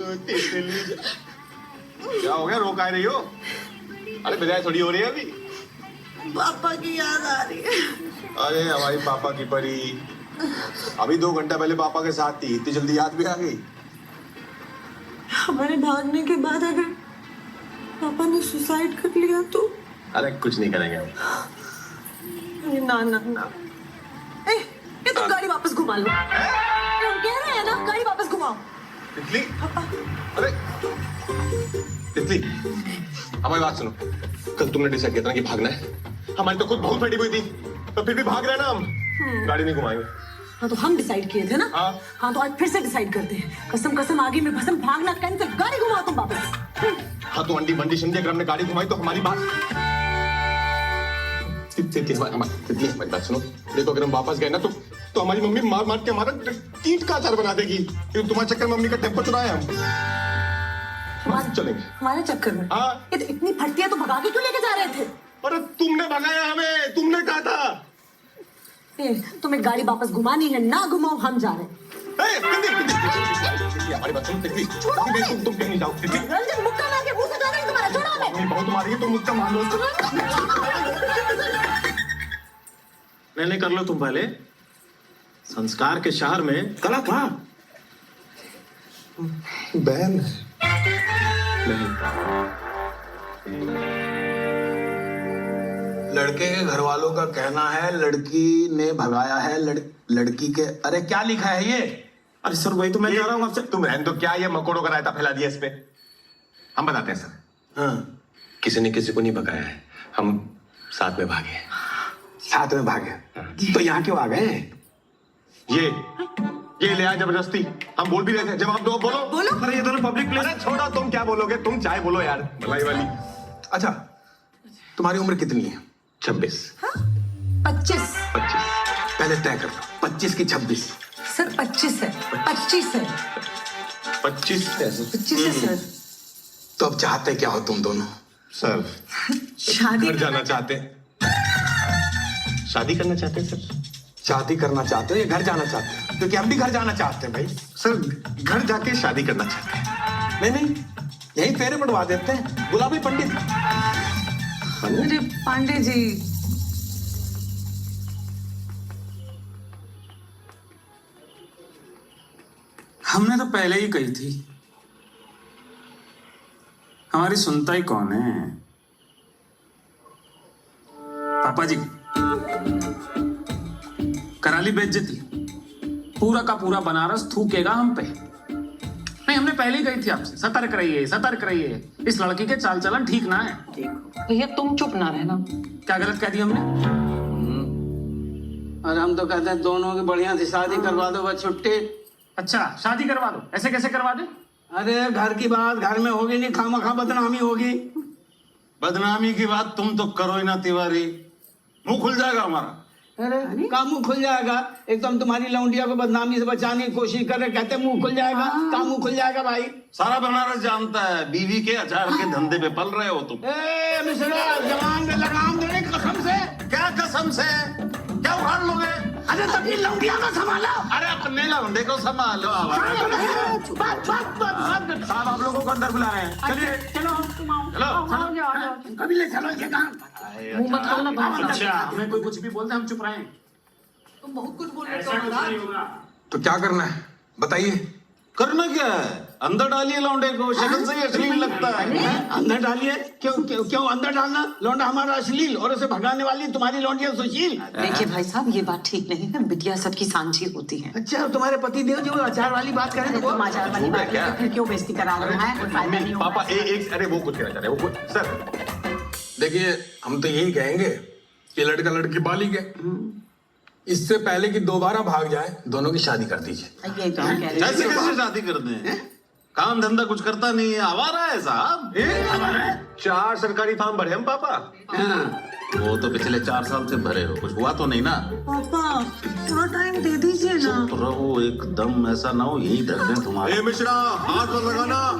क्या हो गया, रो का रही हो? अरे विदाई थोड़ी हो रही है अभी। पापा की याद आ रही है। अरे हमारी पापा की परी अभी 2 घंटा पहले पापा के साथ थी, इतनी जल्दी याद भी आ गई? हमारे भागने के बाद अगर पापा ने सुसाइड कर लिया तो? अरे कुछ नहीं करेंगे हम। अरे ना ना ना, ये तुम गाड़ी वापस घुमा लो। हम कह रहे हैं ना, गाड़ी वापस घुमाओ। तितली, अरे तितली, हमारी बात सुनो। कल तुमने डिसाइड किया था ना कि भागना है। हमारी तो खुद बहुत फटी हुई थी, तो फिर भी भाग रहे हैं ना हम। गाड़ी नहीं घुमाएंगे। हाँ तो हम डिसाइड किए थे ना। हाँ तो आज फिर से डिसाइड करते हैं। कसम कसम आगे में भसम, भागना कैंसिल, गाड़ी घुमाओ तुम वापस। हाँ तो अंडी बंडी शंडी अगर हमने गाड़ी घुमाई तो हमारी बात हमारी बात सुनो। देखो अगर हम वापस गए ना तो हमारी मम्मी मार मार के हमारा कीट का अचार बना देगी। तुम्हारे चक्कर में मम्मी का टेम्पो चुराया हम। चलेंगे हमारे चक्कर में? हाँ। ये तो इतनी फटती है तो भगा के क्यों लेके जा रहे थे? अरे तुमने भगाया हमें, तुमने कहा था। तुम्हें गाड़ी वापस घुमानी है, ना घुमाओ, हम जा रहे हैं। हमारी बात सुनो तितली, तुम कहीं जाओ। रंजन मुक्का मार के मुंह से जा रहे हैं तुम्हारा, छोड़ो हमें। बहुत मारी है, तुम मुक्का मार लो। नहीं कर लो तुम पहले। संस्कार के शहर में कला कहाँ? बहन लड़के के घर वालों का कहना है लड़की ने भगाया है लड़की के। अरे क्या लिखा है ये? अरे सर वही तो मैं कह रहा हूँ आपसे। तुम रहने दो, क्या ये मकोड़ों का रायता फैला दिया इस पे। हम बताते हैं सर। हाँ, किसी ने किसी को नहीं भगाया है, हम साथ में भागे। साथ में भागे? तो यहाँ क्यों आ गए? ये ले आया जबरदस्ती। हम बोल भी रहे थे, जवाब दो, बोलो बोलो। अरे ये दोनों पब्लिक प्लेस। अरे छोड़ो, तुम क्या बोलोगे, तुम चाहे बोलो यार, भलाई वाली। अच्छा, तुम्हारी उम्र कितनी है? 26। 25। 25। पहले तय कर लो, 25 की 26? सर 25 है, 25 है। 25 25 है सर। तो अब चाहते क्या हो तुम दोनों? सर शादी घर जाना चाहते हैं। शादी करना चाहते हैं सर। शादी करना चाहते हो या घर जाना चाहते हो? क्योंकि हम भी घर जाना चाहते हैं भाई। सर घर जाके शादी करना चाहते हैं। नहीं, यही फेरे पड़वा देते हैं। गुलाबी पंडित। अरे पांडे जी, हमने तो पहले ही कही थी, हमारी सुनता ही कौन है? पापा जी करा ली बेइज्जती, पूरा का पूरा बनारस थूकेगा हम पे। नहीं, हमने पहले ही कही थी आपसे, सतर्क रहिए, सतर्क रहिए, इस लड़की के चाल चलन ठीक ना है। भैया तुम चुप ना रहना। क्या गलत कह दिया हमने? और हम तो कहते हैं दोनों की बढ़िया से शादी करवा दो, बस छुट्टी। अच्छा शादी करवा दो, ऐसे कैसे करवा दे? अरे घर की बात घर में होगी नहीं, खामखा बदनामी होगी। बदनामी की बात तुम तो करो ही ना तिवारी, मुंह खुल जाएगा हमारा। अरे का मुंह खुल जाएगा? एक तो हम तुम्हारी लौंडिया को बदनामी से बचाने की कोशिश कर रहे, कहते मुंह खुल जाएगा। का मुंह खुल जाएगा भाई? सारा बनारस जानता है बीवी के अचार के धंधे पे पल रहे हो तुम। ए मिश्रा, जवान में लगाम देने की कसम से। क्या कसम से? क्या उखाड़ लोगे? अरे तो अपनी लौंडिया को संभालो। अरे अपने लौंडे को संभालो। साहब आप लोगों को अंदर बुला रहे हैं, चलिए चलो चलो। कभी ले चलो ये काम। मुंह मत खोलना बहुत। अच्छा हमें कोई कुछ भी बोलते हम चुप रहें? तुम बहुत कुछ बोल रहे ऐसा कुछ नहीं होगा। तो क्या करना है बताइए? करना क्या है? अंदर डालिए लौंडे को, शक्ल से ही अश्लील लगता है। अंदर डालिए? क्यों अंदर डालना? लौंडा हमारा अश्लील और उसे भगाने वाली तुम्हारी लौंडिया सुशील। देखिए भाई साहब, ये बात ठीक नहीं है। बिटिया सबकी सांझी होती है। अच्छा, तुम्हारे पति देव जो अचार वाली बात करें तो तुम आचार वाली बात क्या? करके फिर क्यों बेइज्जती करा रहे हैं? कोई फायदा नहीं होगा। पापा एक अरे वो कुछ कहना चाह रहे हैं, वो कुछ सर। देखिए, हम तो यही कहेंगे कि लड़का लड़की बालिग है, इससे पहले कि दोबारा भाग जाए दोनों की शादी कर दीजिए। यही तो हम कह रहे हैं। कैसे कैसे शादी करते हैं? काम धंधा कुछ करता नहीं है, आवारा है साहब। 4 सरकारी फार्म भरे हम पापा। वो तो पिछले 4 साल से भरे हो, कुछ हुआ तो नहीं ना? पापा थोड़ा टाइम दे दीजिए ना। चुप रहो एकदम, ऐसा ना हो यही धर दें तुम्हारे। ए मिश्रा, हाथ मत लगाना।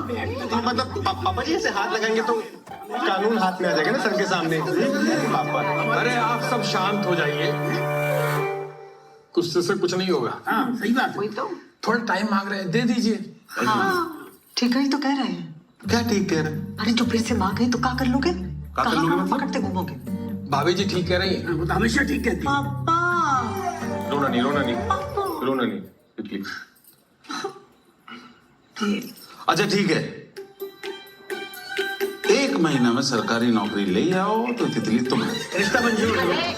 मतलब पापा जी ऐसे हाथ लगाएंगे तो कानून हाथ में आ जाएगा ना सर के सामने। पापा अरे आप सब शांत हो जाइए, कुछ से कुछ नहीं होगा। हाँ सही बात है। वही तो। थोड़ा टाइम मांग रहे हैं, दे दीजिए। ठीक है ही तो कह रहे हैं। क्या ठीक कह रहे हैं? अरे जो फिर से माँ गई तो क्या कर लोगे? कर कहाँ लोगे कहाँ मतलब? पकड़ते घूमोगे? भाभी जी ठीक कह रही हैं। वो तो हमेशा ठीक कहती है। पापा रोना नहीं, रोना नहीं, रोना नहीं तितली। अच्छा ठीक है, 1 महीना में सरकारी नौकरी ले आओ तो तितली तुम्हारी। रिश्ता मंजूर है।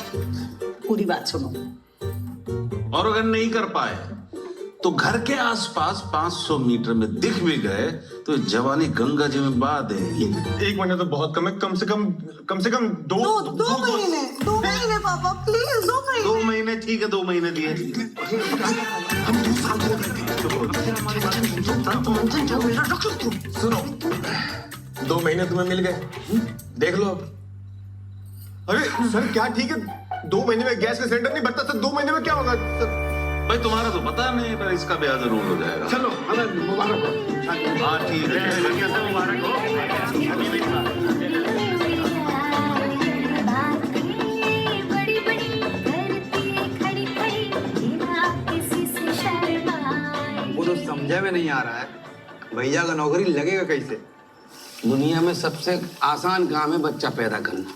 पूरी बात सुनो। और अगर नहीं कर पाए तो घर के आसपास 500 मीटर में दिख भी गए तो जवानी गंगा जी में बहा देंगी। 1 महीना तो बहुत कम है, कम से कम दो महीने पापा प्लीज 2 महीने। 2 महीने ठीक है, 2 महीने दिए। सुनो, 2 महीने तुम्हें मिल गए, देख लो अब। अरे सर क्या ठीक है, 2 महीने में गैस का सिलेंडर नहीं बढ़ता सर, 2 महीने में क्या होगा सर? भाई तुम्हारा तो पता नहीं, पर इसका ब्याह जरूर हो जाएगा। चलो हमें मुबारक हो। हाँ ठीक है। मुबारक हो। बड़ी बड़ी करती खड़ी खड़ी बिना किसी से शर्माए। वो तो समझा में नहीं आ रहा है, भैया का नौकरी लगेगा कैसे? दुनिया में सबसे आसान काम है बच्चा पैदा करना,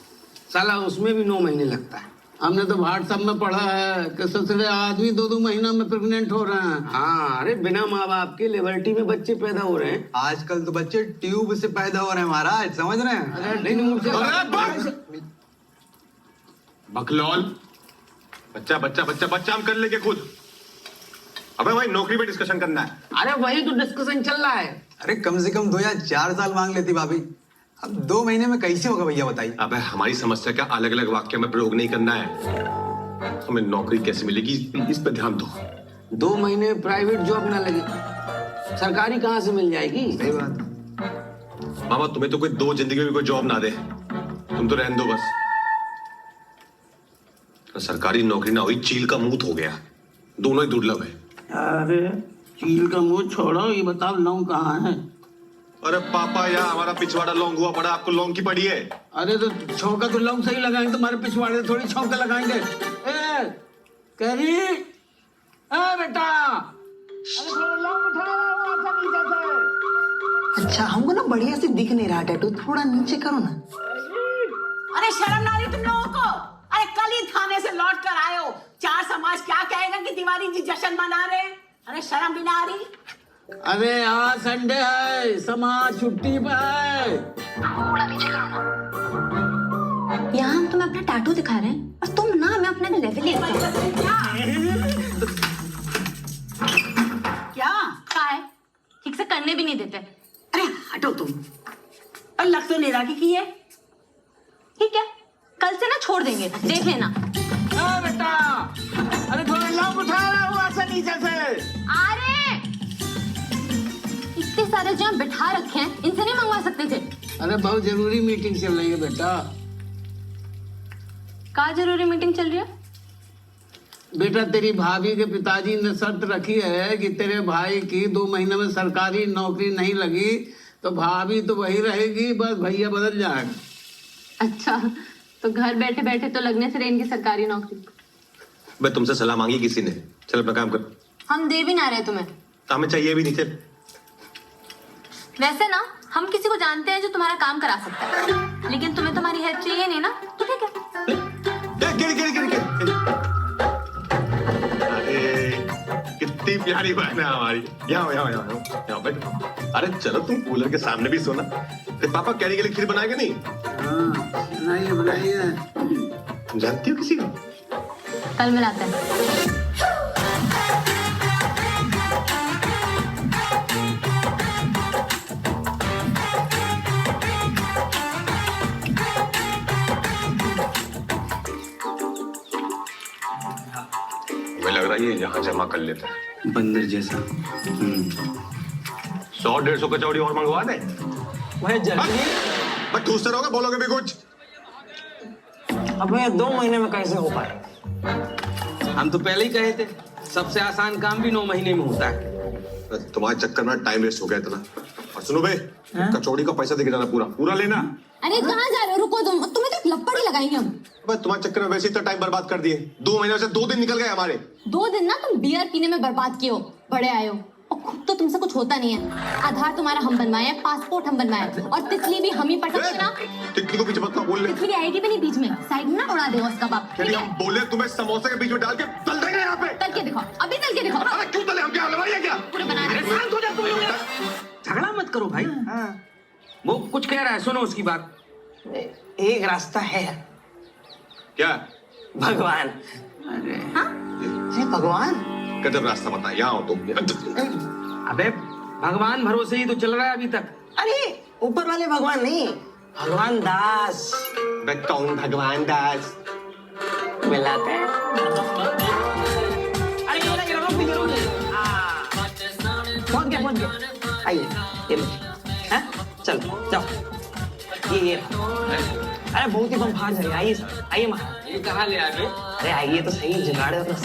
साला उसमें भी 9 महीने लगता है। हमने तो व्हाट्सएप में पढ़ा है कि ससुरे आदमी 2-2 महीना में प्रेग्नेंट हो रहे हैं। हाँ, अरे बिना माँ बाप के लिबर्टी में बच्चे पैदा हो रहे हैं। आजकल तो बच्चे ट्यूब से पैदा हो रहे हैं महाराज, समझ रहे हैं? अरे नहीं मुझसे बकलौल, बच्चा बच्चा बच्चा बच्चा हम कर लेंगे खुद। अबे भाई नौकरी पे डिस्कशन करना है। अरे वही तो डिस्कशन चल रहा है। अरे कम से कम 2 या 4 साल मांग लेती भाभी, अब 2 महीने में कैसे होगा भैया बताइए? अबे हमारी समस्या क्या अलग अलग वाक्य में प्रयोग नहीं करना है, हमें नौकरी कैसे मिलेगी इस पे ध्यान दो। 2 महीने प्राइवेट जॉब ना लगे, सरकारी कहाँ से मिल जाएगी? सही बात। मामा तुम्हें तो कोई 2 जिंदगी में भी कोई जॉब ना दे, तुम तो रहने दो बस। तो सरकारी नौकरी ना हुई चील का मुंह हो गया, दोनों ही दुर्लभ है। अरे चील का मुंह छोड़ो, ये बताओ लौंग कहाँ है? अरे पापा यार हमारा पिछवाड़ा लौंग हुआ पड़ा, आपको लौंग की पड़ी है। अरे तो छौका तो लौंग सही लगाएंगे, तुम्हारे पिछवाड़े थोड़ी छौका लगाएंगे। ए करी, ए बेटा, अरे थोड़ा लौंग उठाओ ऐसा नीचे से। अच्छा हमको ना बढ़िया से दिख नहीं रहा टैटू, थोड़ा नीचे करो ना। अरे शर्म ना रही तुम लोगों को? अरे कल ही थाने से लौट कर आए हो, 4 समाज क्या कहेगा कि तिवारी जी जश्न मना रहे हैं? अरे शर्म भी ना आ रही? अरे आज संडे है, समाज छुट्टी पे है। यहाँ हम तुम्हें अपना टैटू दिखा रहे हैं और तुम ना हमें अपने लेवल ले क्या है ठीक से करने भी नहीं देते। अरे हटो तुम, और लग तो नहीं रहा कि ये ठीक है कल से ना छोड़ देंगे, देख लेना। ए बेटा, अरे थोड़ा लौंग उठाओ ऐसा नीचे से। अरे इतने सारे जो बिठा रखे हैं इनसे नहीं मंगवा सकते थे? अरे बहुत जरूरी मीटिंग चल रही है बेटा। क्या जरूरी मीटिंग चल रही है? बेटा तेरी भाभी के पिताजी ने शर्त रखी है कि तेरे भाई की 2 महीने में सरकारी नौकरी नहीं लगी तो भाभी तो वही रहेगी, बस भैया बदल जाएगा। अच्छा तो घर बैठे बैठे तो लगने से रही इनकी सरकारी नौकरी। मैं तुमसे सलाह मांगी किसी ने, चल अपना काम कर। हम दे भी ना रहे तुम्हें, तो हमें चाहिए भी नहीं। चल वैसे ना हम किसी को जानते हैं जो तुम्हारा काम करा सकता है, लेकिन तुम्हें तुम्हारी हेल्प चाहिए नहीं ना, तो ठीक है। अरे कितनी प्यारी बहन है हमारी। यहाँ बैठ। अरे चलो तुम कूलर के सामने भी सोना। पापा कैरी के लिए खीर बनाएगा नहीं? हाँ बनाइए बनाइए। तुम जानती हो किसी को? कल मिलाते हैं। हमें लग रहा है ये यहाँ जमा कर लेते हैं। बंदर जैसा। 100-150 कचौड़ी और मंगवा दे। वह जल्दी बस ठूसते रहोगे, बोलोगे भी कुछ। अब भैया 2 महीने में कैसे हो पाए? हम तो पहले ही कहे थे सबसे आसान काम भी 9 महीने में होता है। तुम्हारे चक्कर में टाइम वेस्ट हो गया इतना। और सुनो बे, कचौड़ी का पैसा देके जाना, पूरा पूरा लेना। अरे कहाँ जा रहे हो? रुको तुम, तुम्हें तो लपड़ ही लगाएंगे हम। बस तुम्हारे चक्कर में वैसे इतना टाइम बर्बाद कर दिए। 2 महीने से 2 दिन निकल गए हमारे। 2 दिन ना तुम बियर पीने में बर्बाद किए हो, बड़े आए हो। और खुद तो तुमसे कुछ होता नहीं है। आधार तुम्हारा हम बनवाए हैं, पासपोर्ट हम बनवाए हैं, और तितली भी हम ही पटक के ना। टिकली को पीछे मत बोल ले। तितली आएगी भी नहीं बीच में, साइड में ना उड़ा देगा उसका बाप। ठीक यदि है? हम बोले तुम्हें समोसे के बीच में डाल के तल देंगे यहाँ पे। तल के दिखाओ, अभी तल के दिखाओ। अरे क्यों तले, हम क्या हलवाई है क्या? पूरे बना दे। शांत हो जा तुम लोग। झगड़ा मत करो भाई। वो कुछ कह रहा है, सुनो उसकी बात। एक रास्ता है, क्या भगवान। अरे भगवान कदम रास्ता बता, यहाँ हो तुम। अबे भगवान भरोसे ही तो चल रहा है अभी तक। अरे ऊपर वाले भगवान नहीं, भगवान दास। मैं कौन भगवान दास? मिलाते हैं। अरे ये रोक दीजिए, रोक दीजिए। हाँ। पहुंच गया। आइए, ये लो। हाँ? चलो जाओ। ये अरे बहुत ही बम फाड़ जाएगा। आइए सर, आइए महाराज। ये कहाँ ले आए? अरे आइए तो सही, जुगाड़ है तो है।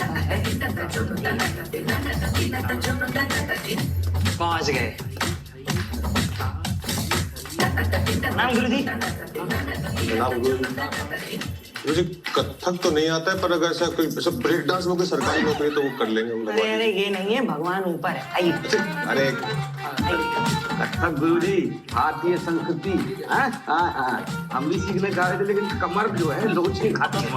पहुंच गए। नाम गुरुजी। मुझे कथक तो नहीं आता है, पर अगर ऐसा कोई ऐसा ब्रेक डांस में कोई सरकारी नौकरी तो वो कर लेंगे हम लोग। अरे ये नहीं है, भगवान ऊपर है। आइए। अरे कथक गुरुजी, भारतीय संस्कृति। हाँ, हम भी सीखने जा रहे थे, लेकिन कमर जो है लोच नहीं खाती है।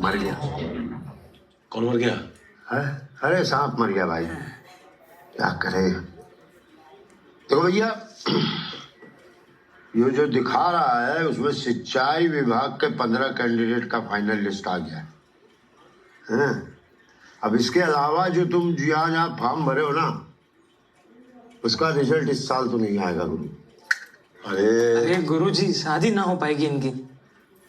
मर गया। कौन मर गया? है? अरे सांप मर गया भाई, क्या करे। देखो भैया, ये जो दिखा रहा है उसमें सिंचाई विभाग के 15 कैंडिडेट का फाइनल लिस्ट आ गया है। अब इसके अलावा जो तुम जहाँ फॉर्म भरे हो ना, उसका रिजल्ट इस साल तो नहीं आएगा गुरु। अरे गुरुजी, शादी ना हो पाएगी इनकी।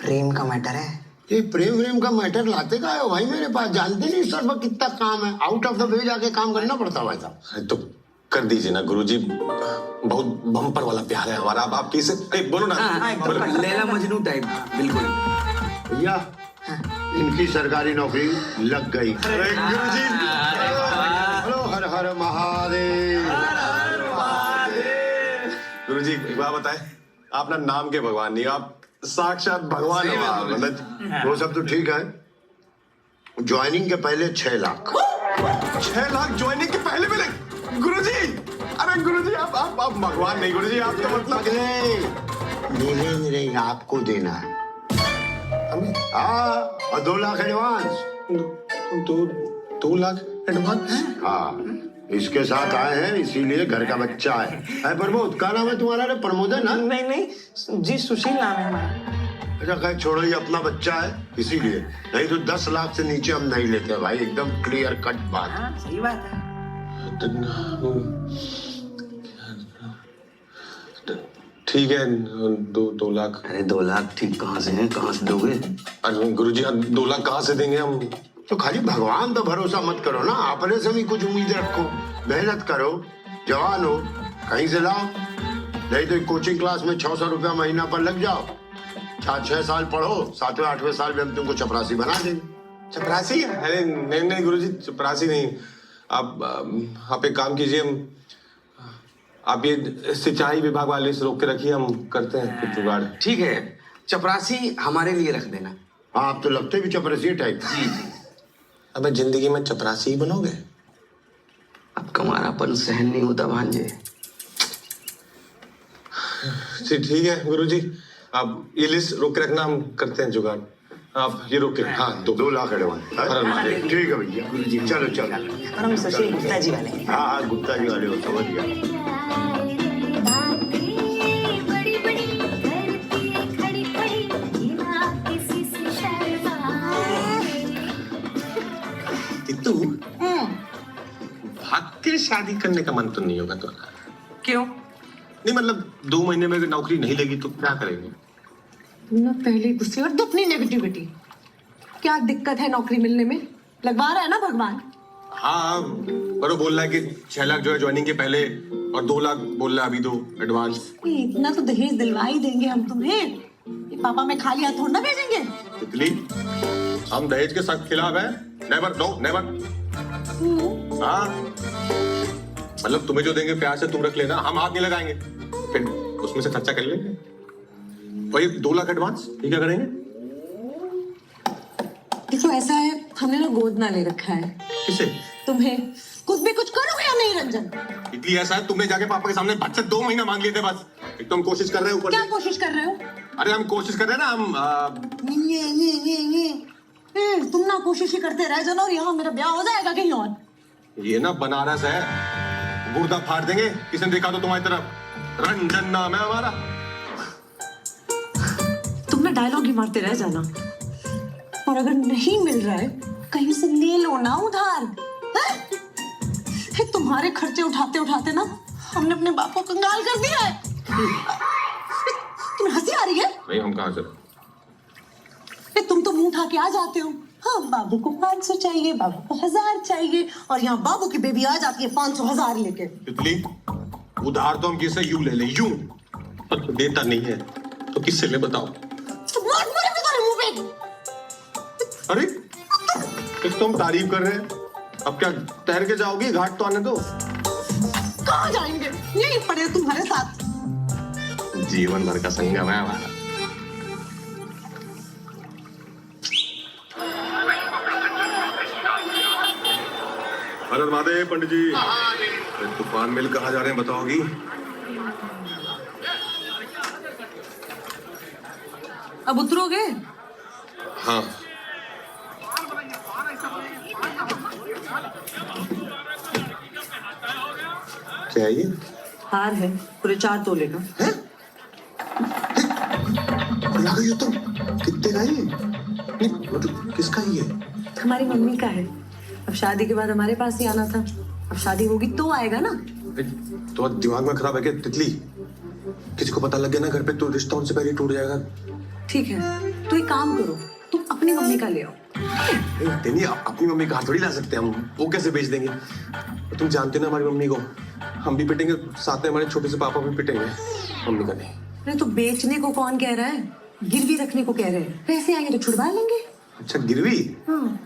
प्रेम का मैटर है। ये प्रेम का मैटर लाते का हो भाई मेरे पास? जानते नहीं सर पर कितना काम है, आउट ऑफ द वे जाके काम करना पड़ता भाई साहब। तो कर दीजिए ना गुरुजी, बहुत बम्पर वाला प्यार है हमारा। अब आप किसे बोलो ना। लैला मजनू टाइप, बिल्कुल। भैया इनकी सरकारी नौकरी लग गई। अरे गुरुजी, हेलो, हर हर महादेव। गुरुजी एक बात बताए, आप ना नाम के भगवान नहीं, आप साक्षात भगवान हो आप। मतलब वो सब तो ठीक है, ज्वाइनिंग के पहले 6 लाख। 6 लाख ज्वाइनिंग के पहले मिले? गुरुजी, अरे गुरुजी आप भगवान नहीं गुरुजी, आप तो मतलब मिले नहीं, आपको देना है। हमें हाँ, और 2 लाख एडवांस। 2 लाख एडवांस? हाँ, इसके साथ आए हैं इसीलिए घर का बच्चा है प्रमोद। क्या नाम है तुम्हारा? अरे प्रमोद है ना? नहीं जी, सुशील नाम है हमारा। अच्छा खैर छोड़ो, ये अपना बच्चा है इसीलिए, नहीं तो 10 लाख से नीचे हम नहीं लेते भाई, एकदम क्लियर कट बात। हाँ, सही बात है। ठीक है, 2 लाख। अरे 2 लाख ठीक कहाँ से हैं, कहाँ से दोगे? अरे गुरुजी 2 लाख कहाँ से देंगे हम? तो खाली भगवान तो भरोसा मत करो ना, अपने से भी कुछ उम्मीद रखो, मेहनत करो, जवान हो, कहीं से लाओ। नहीं तो कोचिंग क्लास में 600 रुपया महीना पर लग जाओ, 6 साल पढ़ो, 7वें 8वें साल में हम तुमको चपरासी बना देंगे। चपरासी? अरे नहीं गुरुजी, चपरासी नहीं। आप एक काम कीजिए, आप ये सिंचाई विभाग वाले से रोक के रखिए, हम करते हैं कुछ जुगाड़। ठीक है, चपरासी हमारे लिए रख देना। हाँ, आप तो लगते भी चपरासी टाइप। अबे जिंदगी में चपरासी ही बनोगे? अब कमारापन सहन नहीं होता भांजे। ठीक है गुरुजी, आप ये लिस्ट रोक के रखना, हम करते हैं जुगाड़। आप ये रोक के, हाँ 2 लाख एडवांस। ठीक है भैया, चलो चलो। और हम सुशील गुप्ता जी वाले। हाँ, गुप्ता जी वाले हो, समझ गया। बड़ी बड़ी करती खड़ी खड़ी, बिना किसी से शर्माए। तू भाग के शादी करने का मन तो नहीं होगा तो? क्यों? नहीं मतलब 2 महीने में अगर नौकरी नहीं लगी तो क्या करेंगे? तुमने पहले गुस्से और अपनी नेगेटिविटी। क्या दिक्कत है नौकरी मिलने में? लगवा रहा है ना भगवान। हाँ, पर वो बोल रहा है कि 6 लाख जो है ज्वाइनिंग के पहले, और 2 लाख बोल रहा है अभी दो एडवांस। इतना तो दहेज दिलवा ही देंगे हम तुम्हें, ये पापा में खाली हाथ थोड़ा ना भेजेंगे। तितली, हम दहेज के सख्त खिलाफ हैं। Never, no never. हाँ, मतलब तुम्हें जो देंगे प्यार से तुम रख लेना, हम हाथ नहीं लगाएंगे, फिर उसमें से खर्चा कर लेंगे। और ये 2 लाख एडवांस, ये क्या करेंगे? देखो ऐसा है, हमने ना गोद ना ले रखा है। किसे? तुम्हें कुछ भी कुछ करोगे या नहीं रंजन? इतनी ऐसा है, तुमने जाके पापा के सामने बच्चे 2 महीना मांग लिए थे बस। एक तो हम कोशिश कर रहे हैं ऊपर क्या से। कोशिश कर रहे हो? अरे हम कोशिश कर रहे हैं ना, तुम ना कोशिश ही करते रह जाना और यहाँ मेरा ब्याह हो जाएगा कहीं और। ये ना बनारस है, गुर्दा फाड़ देंगे किसी ने देखा तो तुम्हारी तरफ। रंजन नाम है हमारा। तुम ना डायलॉग ही मारते रह जाना, और अगर नहीं मिल रहा है कहीं से ले लो ना उधार। हैं? तुम्हारे खर्चे उठाते उठाते ना हमने अपने बाप को कंगाल कर दिया है। तुम्हें हंसी आ रही है? नहीं, हम कहाँ से? तुम तो मुंह उठा के आ जाते हो। हाँ, बाबू को 500 चाहिए, बाबू को 1000 चाहिए, और यहाँ बाबू की बेबी आ जाती है 500,000 लेके। तितली, उधार तो हम किससे यूं ले ले, यूं। पर तो देता नहीं है तो किससे ले बताओ? तो मार मारे तुम्हारे मुंह पे। अरे एक तो हम तारीफ कर रहे हैं, अब क्या तैर के जाओगी? घाट तो आने दो। कहाँ जाएंगे? यहीं पड़े तुम्हारे साथ। जीवन भर का संगम है हमारा। हर महादेव पंडित जी। अरे तूफान मिल कहाँ जा रहे हैं बताओगी? अब उतरोगे? हाँ। क्या है ये? हार है, पूरे 4 तोले का। ये तो कितने का ये? नहीं, मतलब किसका ये? हमारी मम्मी का है। अब शादी के बाद हमारे पास ही आना था, अब शादी होगी तो आएगा ना। तो दिमाग में खराब है क्या तितली? किसी को पता लग गया ना घर पे तो रिश्ता उनसे पहले टूट जाएगा। ठीक है, तो एक काम करो, तुम अपनी मम्मी का ले आओ। नहीं, अपनी मम्मी का थोड़ी ला सकते हम, वो कैसे बेच देंगे? तुम जानते ना हमारी मम्मी को, हम भी पिटेंगे, साथ में हमारे छोटे से पापा भी पिटेंगे, मम्मी का नहीं। अरे तो बेचने को कौन कह रहा है? गिरवी रखने को कह रहे हैं। पैसे आएंगे तो छुड़वा लेंगे। अच्छा, गिरवी? हाँ।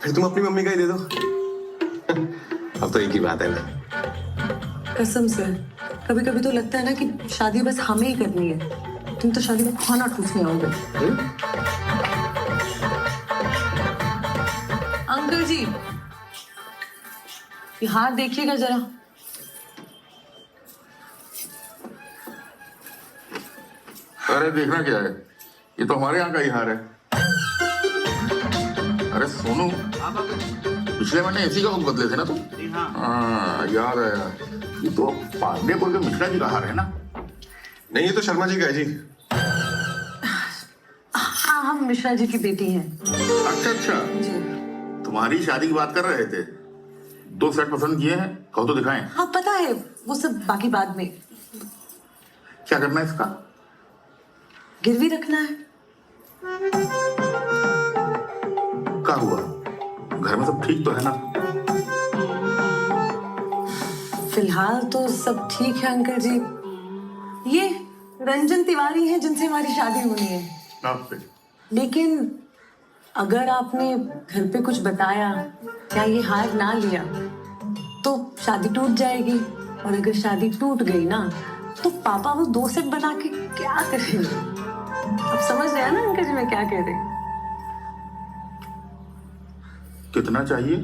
फिर तुम अपनी मम्मी का ही दे दो। अब तो एक ही बात है ना। कसम से कभी कभी तो लगता है ना कि शादी बस हमें ही करनी है, तुम तो शादी में खाना ठूसने आओगे। अंकल जी, ये हार देखिएगा जरा। अरे देखना क्या है, ये तो हमारे यहाँ का ही हार है। अरे सोनू, पिछले महीने इसी का बुक बदले थे ना तुम? हाँ याद है यार, ये तो पांडेपुर के मिश्रा जी का हार है ना? नहीं, ये तो शर्मा जी का है जी। हाँ, हम मिश्रा जी की बेटी हैं। अच्छा अच्छा, जी। तुम्हारी शादी की बात कर रहे थे। 2 सेट पसंद किए हैं, कहो तो दिखाएं। हाँ पता है, वो सब बाकी बाद में। क्या करना है इसका? गिरवी रखना है। क्या हुआ, घर में सब ठीक तो है ना? फिलहाल तो सब ठीक है अंकल जी। ये रंजन तिवारी हैं जिनसे हमारी शादी होनी है। आपसे? लेकिन अगर आपने घर पे कुछ बताया या ये हार ना लिया तो शादी टूट जाएगी, और अगर शादी टूट गई ना तो पापा वो 2 सेट बना के क्या करेंगे? अब समझ रहे हैं ना अंकल जी मैं क्या कह रही हूँ? कितना चाहिए?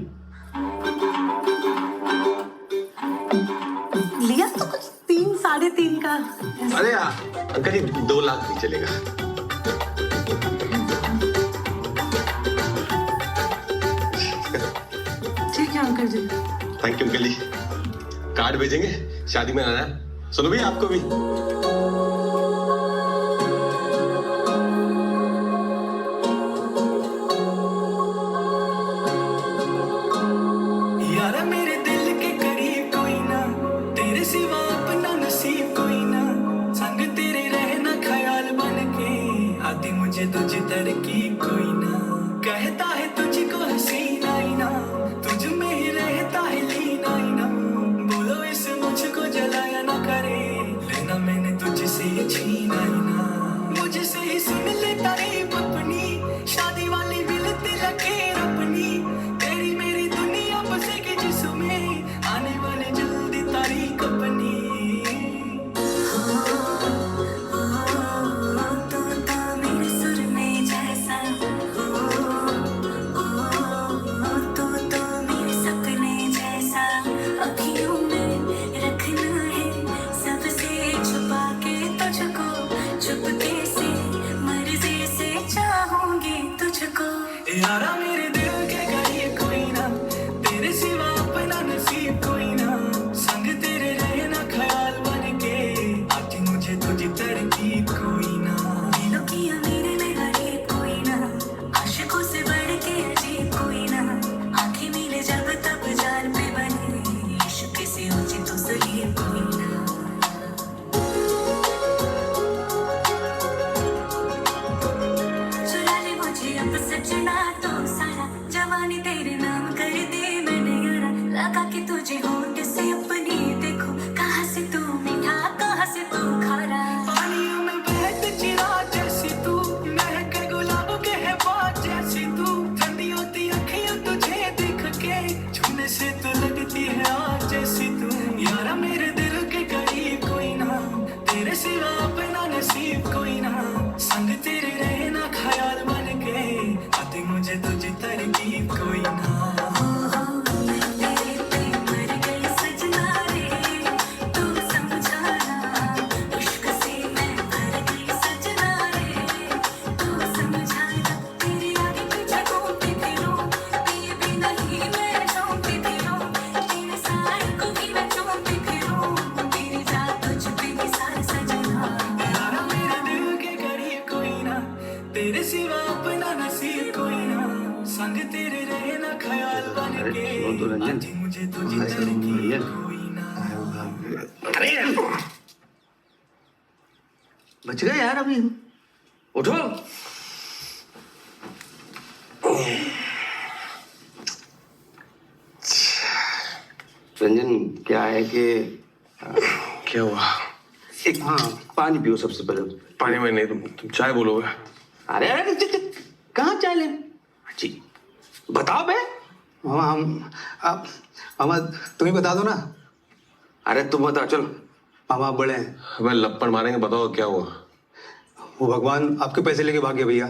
लिया तो कुछ 3 साढ़े 3 का। अरे अंकल जी, 2 लाख भी चलेगा। ठीक है uncle ji. Thank you uncle ji. Card भेजेंगे, शादी में आना है। सुनो भी, आपको भी। यारा मेरे दिल के करीब कोई ना, तेरे सिवा अपना नसीब कोई ना, संग तेरे रहना ख्याल बन के, आती मुझे तुझ तरकीब कोई ना, कहता है तुझको हसीना ही ना, तुझ में ही रहता है लीना ही ना, बोलो इस मुझको जलाया ना करे, लेना मैंने तुझसे ये यारा मेरे दिल के करीब कोई ना, तेरे सिवा अपना नसीब कोई ना, संग तेरे रहना ख्याल बन के, आती मुझे तुझी तरकीब कोई ना। दिलों की अमीरी में गरीब कोई ना, आशिकों से बढ़ के अजीब कोई ना, आंखें मिले जब तब जान पे बने, इश्क से ऊंची तो सलीब कोई ना। चुरा ले मुझे अब सजना तो सारा, जवानी तेरे नाम कर दे मैंने यारा, लगा के तुझे होंठ से अपनी देखो, कहाँ से तू मीठा कहाँ से तू खारा। पानियों में बहते चिराग जैसी तू, महक गुलाब के है बात जैसी तू, ठंडी होती अखियों तुझे देख के, छूने से तो लगती है आग जैसी तू। यारा मेरे दिल के करीब कोई ना, तेरे सिवा अपना नसीब कोई ना, संग तेरे रहना ख्याल बन के, आती मुझे तुझी तरकीब कोई ना। यारा मेरे दिल के करीब कोई ना, तेरे सिवा अपना नसीब कोई ना, संग तेरे रहना ख्याल बन के, आती मुझे तुझी तरकीब कोई ना। बच गए यार अभी, उठो। रंजन क्या है कि क्या हुआ? एक हाँ पानी पियो सबसे पहले। पानी में नहीं, तुम चाय बोलोगे? अरे अरे कहाँ चाय ले? जी बताओ बे। मामा तुम ही बता दो ना। अरे तुम बताओ चलो। मामा आप बड़े हैं। अबे लपड़ मारेंगे, बताओ क्या हुआ? वो भगवान आपके पैसे लेके भाग गया भैया।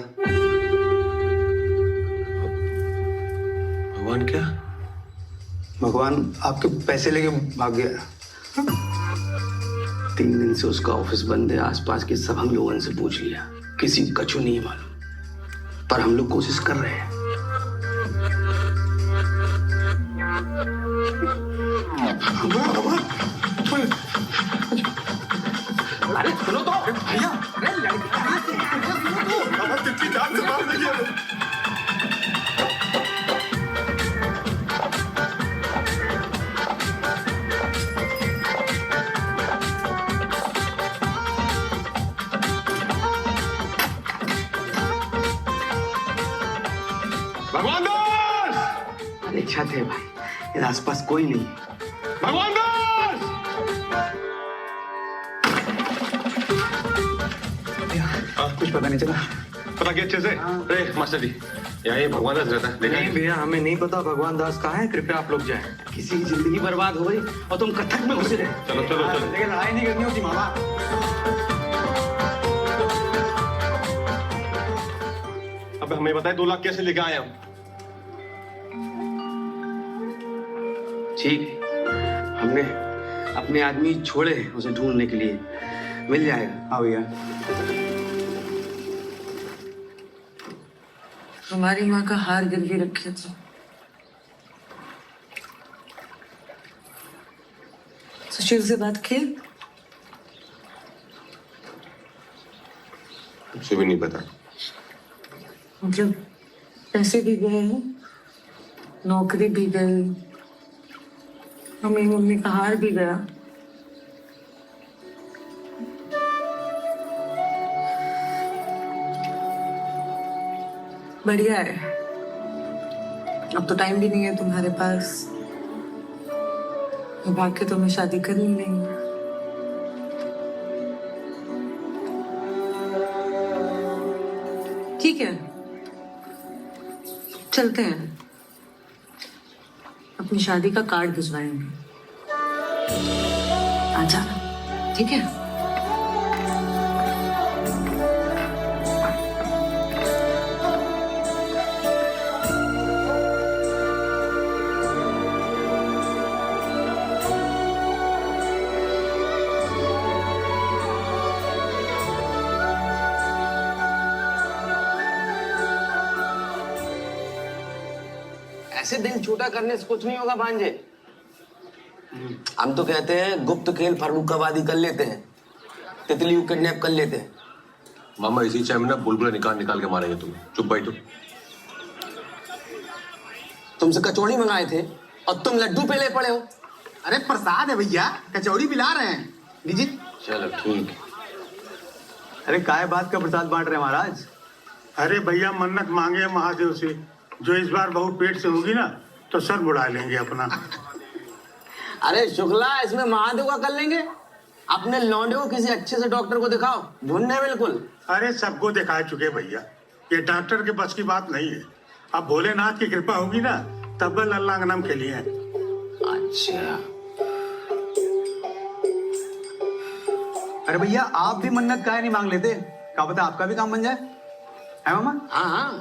भगवान क्या? भगवान आपके पैसे लेके भाग गया। 3 दिन से उसका ऑफिस बंद है, आसपास के सब हम लोगों से पूछ लिया, किसी को कछु नहीं मालूम, पर हम लोग कोशिश कर रहे हैं। अरे सुनो तो भैया, अरे कितनी जान से मार देगी हमें। भगवान दास! अरे छत है भाई, इधर आसपास कोई नहीं है। भगवान दास! कुछ पता नहीं चला। पता क्या अच्छे से? अरे मास्टर जी, यहाँ ये भगवान दास रहता है, देखा नहीं भैया, हमें नहीं पता भगवान दास कहाँ है, कृपया आप लोग जाएं। किसी की जिंदगी बर्बाद हो गई और तुम कथक में घुसे रहे। चलो चलो चलो। लेकिन लड़ाई नहीं करनी होती मामा। अब हमें बताए 2 लाख कैसे लेके आए हम? ठीक, हमने अपने आदमी छोड़े उसे ढूंढने के लिए, मिल जाएगा। हाँ भैया। हमारी माँ का हार गिरवी रखे थे, सुशील से बात की? मुझे भी नहीं पता। मतलब पैसे भी गए, नौकरी भी गई, मेरी मम्मी का हार भी गया। बढ़िया है, अब तो टाइम भी नहीं है तुम्हारे पास, भाग के तुम्हें शादी करनी नहीं। ठीक है, चलते हैं, अपनी शादी का कार्ड भिजवाएंगे। आ जाना, ठीक है? ऐसे दिल छोटा करने से कुछ नहीं होगा भांजे। हम तो कहते हैं गुप्त खेल फर्रुखाबादी कर लेते हैं, तितली को किडनैप कर लेते हैं। मामा इसी चाय में ना बुलबुला निकाल निकाल के मारेंगे तुम्हें। चुप बैठो। तुमसे कचौड़ी मंगाए थे और तुम लड्डू पे ले पड़े हो। अरे प्रसाद है भैया, कचौड़ी पिला रहे हैं, लीजिए। चलो ठीक है। अरे काय बात का प्रसाद बांट रहे हैं महाराज? अरे भैया मन्नत मांगे महादेव से, जो इस बार बहू पेट से होगी ना तो सर बुढ़ा लेंगे अपना। अरे शुक्ला, इसमें महादेव का कर लेंगे। अपने लौंडे को किसी अच्छे से डॉक्टर को दिखाओ, ढूंढने बिल्कुल। अरे सबको दिखा चुके भैया, ये डॉक्टर के बस की बात नहीं है। अब भोलेनाथ की कृपा होगी ना तब लल्ला का नाम के लिए। अच्छा, अरे भैया आप भी मन्नत काहे नहीं मांग लेते? क्या पता आपका भी काम बन जाए, है मामा? हाँ हाँ,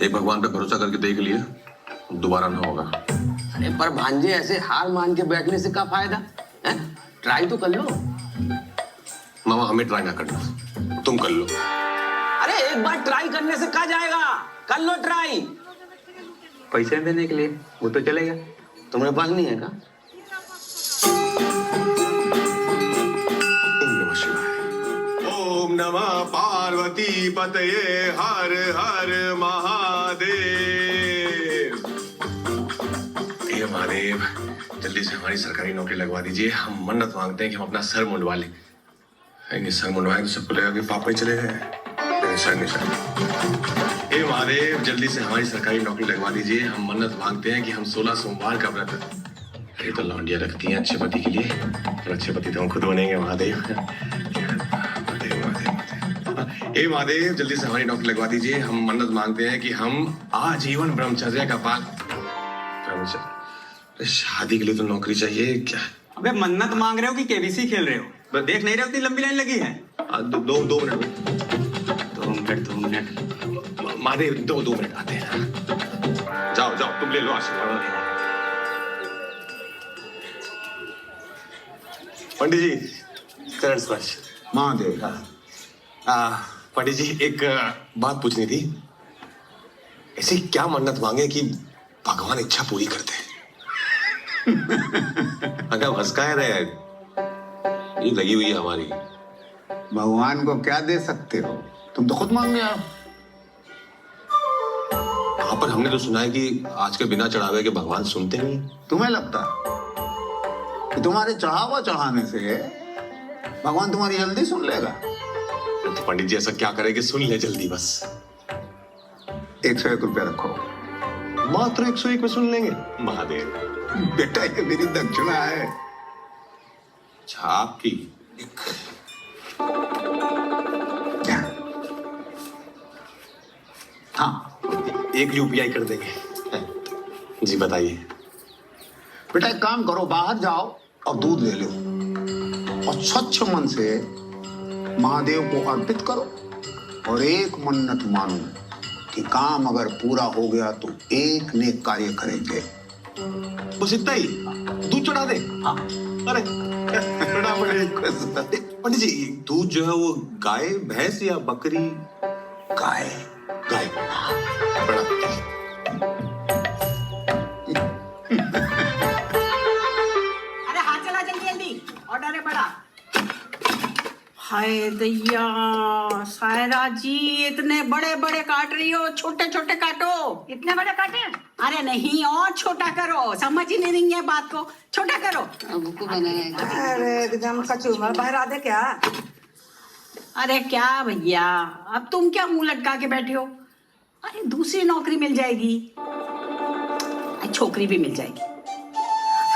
एक भगवान पे भरोसा करके देख लिए, दोबारा ना होगा। अरे पर भांजे ऐसे हार मान के बैठने से क्या फायदा है? ट्राई तो कर लो। मामा हमें ट्राई ना करना, तुम कर लो। अरे एक बार ट्राई करने से क्या जाएगा, कर लो ट्राई। पैसे देने के लिए वो तो चलेगा। तुम्हारे पास नहीं है क्या? ओम नमः पार्वती पतये हर हर महादेव। हे महादेव, जल्दी से हमारी सरकारी नौकरी लगवा दीजिए। हम मन्नत मांगते हैं कि हम अपना सर मुंडवा लें। नहीं सर मुंडवाएं तो सबको लगेगा कि पापा ही चले गए। सर नहीं सर। हे महादेव, जल्दी से हमारी सरकारी नौकरी लगवा दीजिए। हम मन्नत मांगते हैं कि हम 16 सोमवार का व्रत, ये तो लौंडिया रखती हैं अच्छे पति के लिए, और अच्छे पति तो हम खुद बनेंगे। महादेव हे महादेव, जल्दी से हमारी नौकरी लगवा दीजिए। हम मन्नत मांगते हैं कि हम आजीवन ब्रह्मचर्य का पालन। शादी के लिए तो नौकरी चाहिए क्या? अबे मन्नत मांग रहे हो कि केबीसी खेल रहे हो? देख नहीं रहे हो इतनी लंबी लाइन लगी है? दो मिनट महादेव, दो मिनट आते हैं। जाओ जाओ, तुम ले लो आशीर्वाद। पंडित जी चरण स्पर्श। महादेव। पंडित जी एक बात पूछनी थी। ऐसी क्या मन्नत मांगे कि भगवान इच्छा पूरी करते हैं? अगर हंसकाए रहे, ये लगी हुई है हमारी। भगवान को क्या दे सकते हो, तुम तो खुद मांगने आओ। हाँ, पर हमने तो सुना है कि आज के बिना चढ़ावे के भगवान सुनते नहीं। तुम्हें लगता कि तुम्हारे चढ़ावा चढ़ाने से भगवान तुम्हारी जल्दी सुन लेगा? तो पंडित जी ऐसा क्या करे कि सुन ले जल्दी बस। 101 रुपया रखो। मात्र 101 में सुन लेंगे? महादेव बेटा ये मेरी दक्षिणा है। छाप की हाँ, एक यूपीआई कर देंगे। जी बताइए। बेटा एक काम करो, बाहर जाओ और दूध ले लो और स्वच्छ मन से महादेव को अर्पित करो और एक मन्नत मानो कि काम अगर पूरा हो गया तो एक नेक कार्य करेंगे। बस इतना ही? दूध चढ़ा दे? हाँ। अरे बड़ा पंडित जी, दूध जो है वो गाय भैंस या बकरी? गाय। गाय। बड़ा अरे हाथ चला जल्दी जल्दी, ऑर्डर है बड़ा। हाय दैया, सायरा जी इतने बड़े बड़े काट रही हो, छोटे छोटे काटो। इतने बड़े काटे? अरे नहीं, और छोटा करो। समझ ही नहीं रही है बात को, छोटा करो। अरे एकदम कचूमर बहरा दे क्या? अरे क्या भैया, अब तुम क्या मुंह लटका के बैठे हो? अरे दूसरी नौकरी मिल जाएगी, छोकरी भी मिल जाएगी।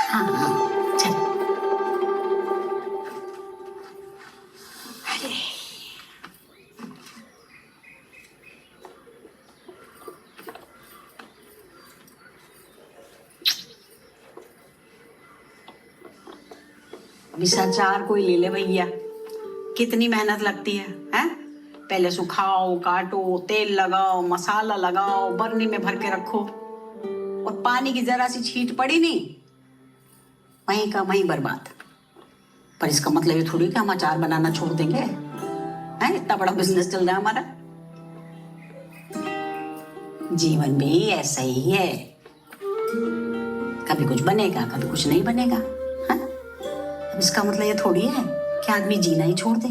हाँ हाँ चल। अरे विषाचार कोई ले ले भैया, कितनी मेहनत लगती है, हैं? पहले सुखाओ, काटो, तेल लगाओ, मसाला लगाओ, बर्नी में भर के रखो, और पानी की जरा सी छींट पड़ी नहीं, वहीं का वहीं बर्बाद। पर इसका मतलब ये थोड़ी कि हम अचार बनाना छोड़ देंगे, हैं? इतना बड़ा बिजनेस चल रहा है हमारा। जीवन भी ऐसा ही है, कभी कुछ बनेगा कभी कुछ नहीं बनेगा। हाँ? अब इसका मतलब ये थोड़ी है कि आदमी जीना ही छोड़ दे।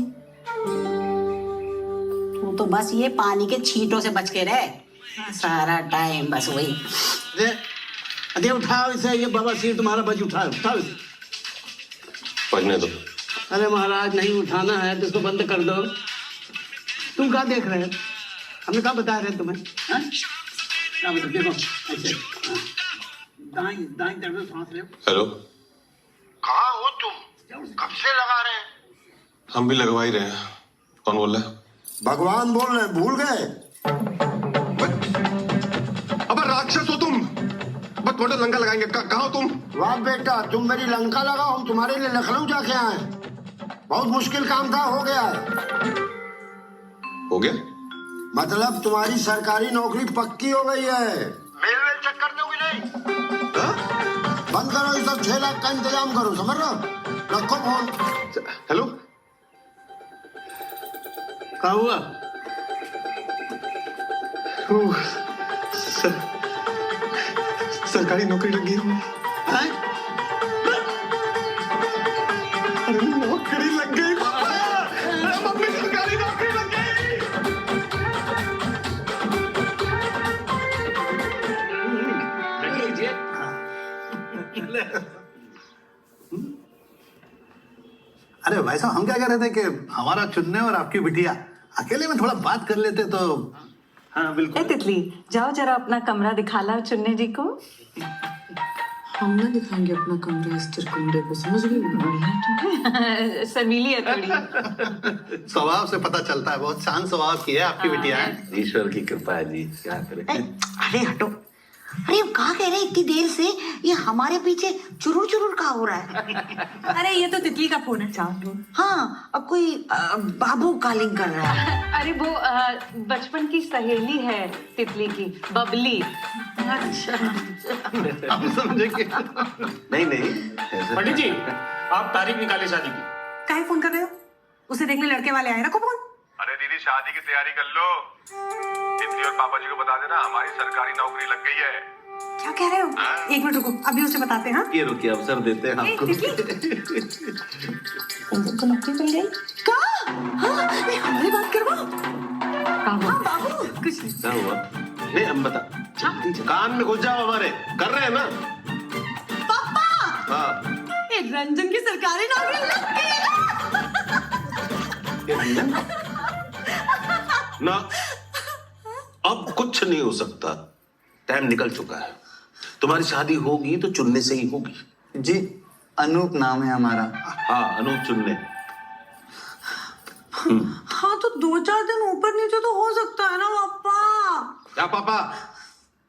तू तो बस ये पानी के छींटों से बच के रहे सारा टाइम, बस वही। अरे उठाओ इसे, ये बाबा सिर तुम्हारा बज, उठाओ इसे। पढ़ने दो। अरे महाराज नहीं उठाना है तो इसको बंद कर दो। तुम क्या देख रहे हो? हमने क्या बता रहे तुम्हें? हाँ? क्या बता, देखो ऐसे दाएं तरफ से सांस ले। हेलो, कहाँ हो तुम? कब से लगा रहे हैं? हम भी लगवा ही रहे हैं। कौन बोल रहा है? भगवान बोल रहे हैं, भूल गए? अब राक्षस हो तुम, बस थोड़ा लंका लगाएंगे। कहाँ हो तुम? वाह बेटा, तुम मेरी लंका लगाओ, हम तुम्हारे लिए लखनऊ जाके आए। बहुत मुश्किल काम था, हो गया है। हो गया? मतलब तुम्हारी सरकारी नौकरी पक्की हो गई है। मेल वेल चेक कर दोगे नहीं? बंद करो ये सब, 6 लाख का इंतजाम करो, समझ रहे हो? रखो फोन। हेलो, क्या हुआ? सरकारी नौकरी लगी है। अरे नौकरी लग गई पापा, मम्मी सरकारी नौकरी लग गई। अरे भाई साहब, हम क्या कह रहे थे कि हमारा चुन्ने और आपकी बिटिया अकेले में थोड़ा बात कर लेते तो। हाँ बिल्कुल। तितली, जाओ जरा अपना कमरा दिखा लाओ चुन्ने जी को। हम ना दिखाएंगे अपना कमरा इस चिरकुंडे को, समझ गई? बढ़िया शर्मीली है थोड़ी। स्वभाव से पता चलता है, बहुत शांत स्वभाव की है आपकी बिटिया। ईश्वर की कृपा है जी, क्या करें। अरे हटो, अरे हम कहाँ कह रहे हैं इतनी देर से, ये हमारे पीछे चुरुर चुरुर कहाँ हो रहा है? अरे ये तो तितली का फोन है। हाँ, अब कोई बाबू कॉलिंग कर रहा है। अरे वो बचपन की सहेली है तितली की, बबली। अच्छा, हम समझेंगे। नहीं पंडित जी, आप तारीख निकाले शादी की। काहे फोन कर रहे हो? उसे देखने लड़के वाले आए, रखो फोन। अरे दीदी, शादी की तैयारी कर लो। तितली और पापा जी को बता देना हमारी सरकारी नौकरी लग गई है। क्या कह रहे हो? एक मिनट रुको, अभी उसे बताते हैं। ये रुकिए, अवसर देते हैं आपको। तो नौकरी मिल गई? कहाँ? हाँ, हमारी बात करो। हाँ बाबू, कुछ नहीं। क्या हुआ? नहीं, हम बता। कान में घुस जाओ हमारे, कर रहे हैं ना। पापा, हाँ, एक रंजन की सरकारी नौकरी लग गई। ना, अब कुछ नहीं हो सकता, टाइम निकल चुका है। तुम्हारी शादी होगी तो चुनने से ही होगी। जी, अनूप नाम है हमारा। हाँ, अनूप चुनने। हाँ तो 2-4 दिन ऊपर नीचे तो हो सकता है ना पापा। क्या पापा?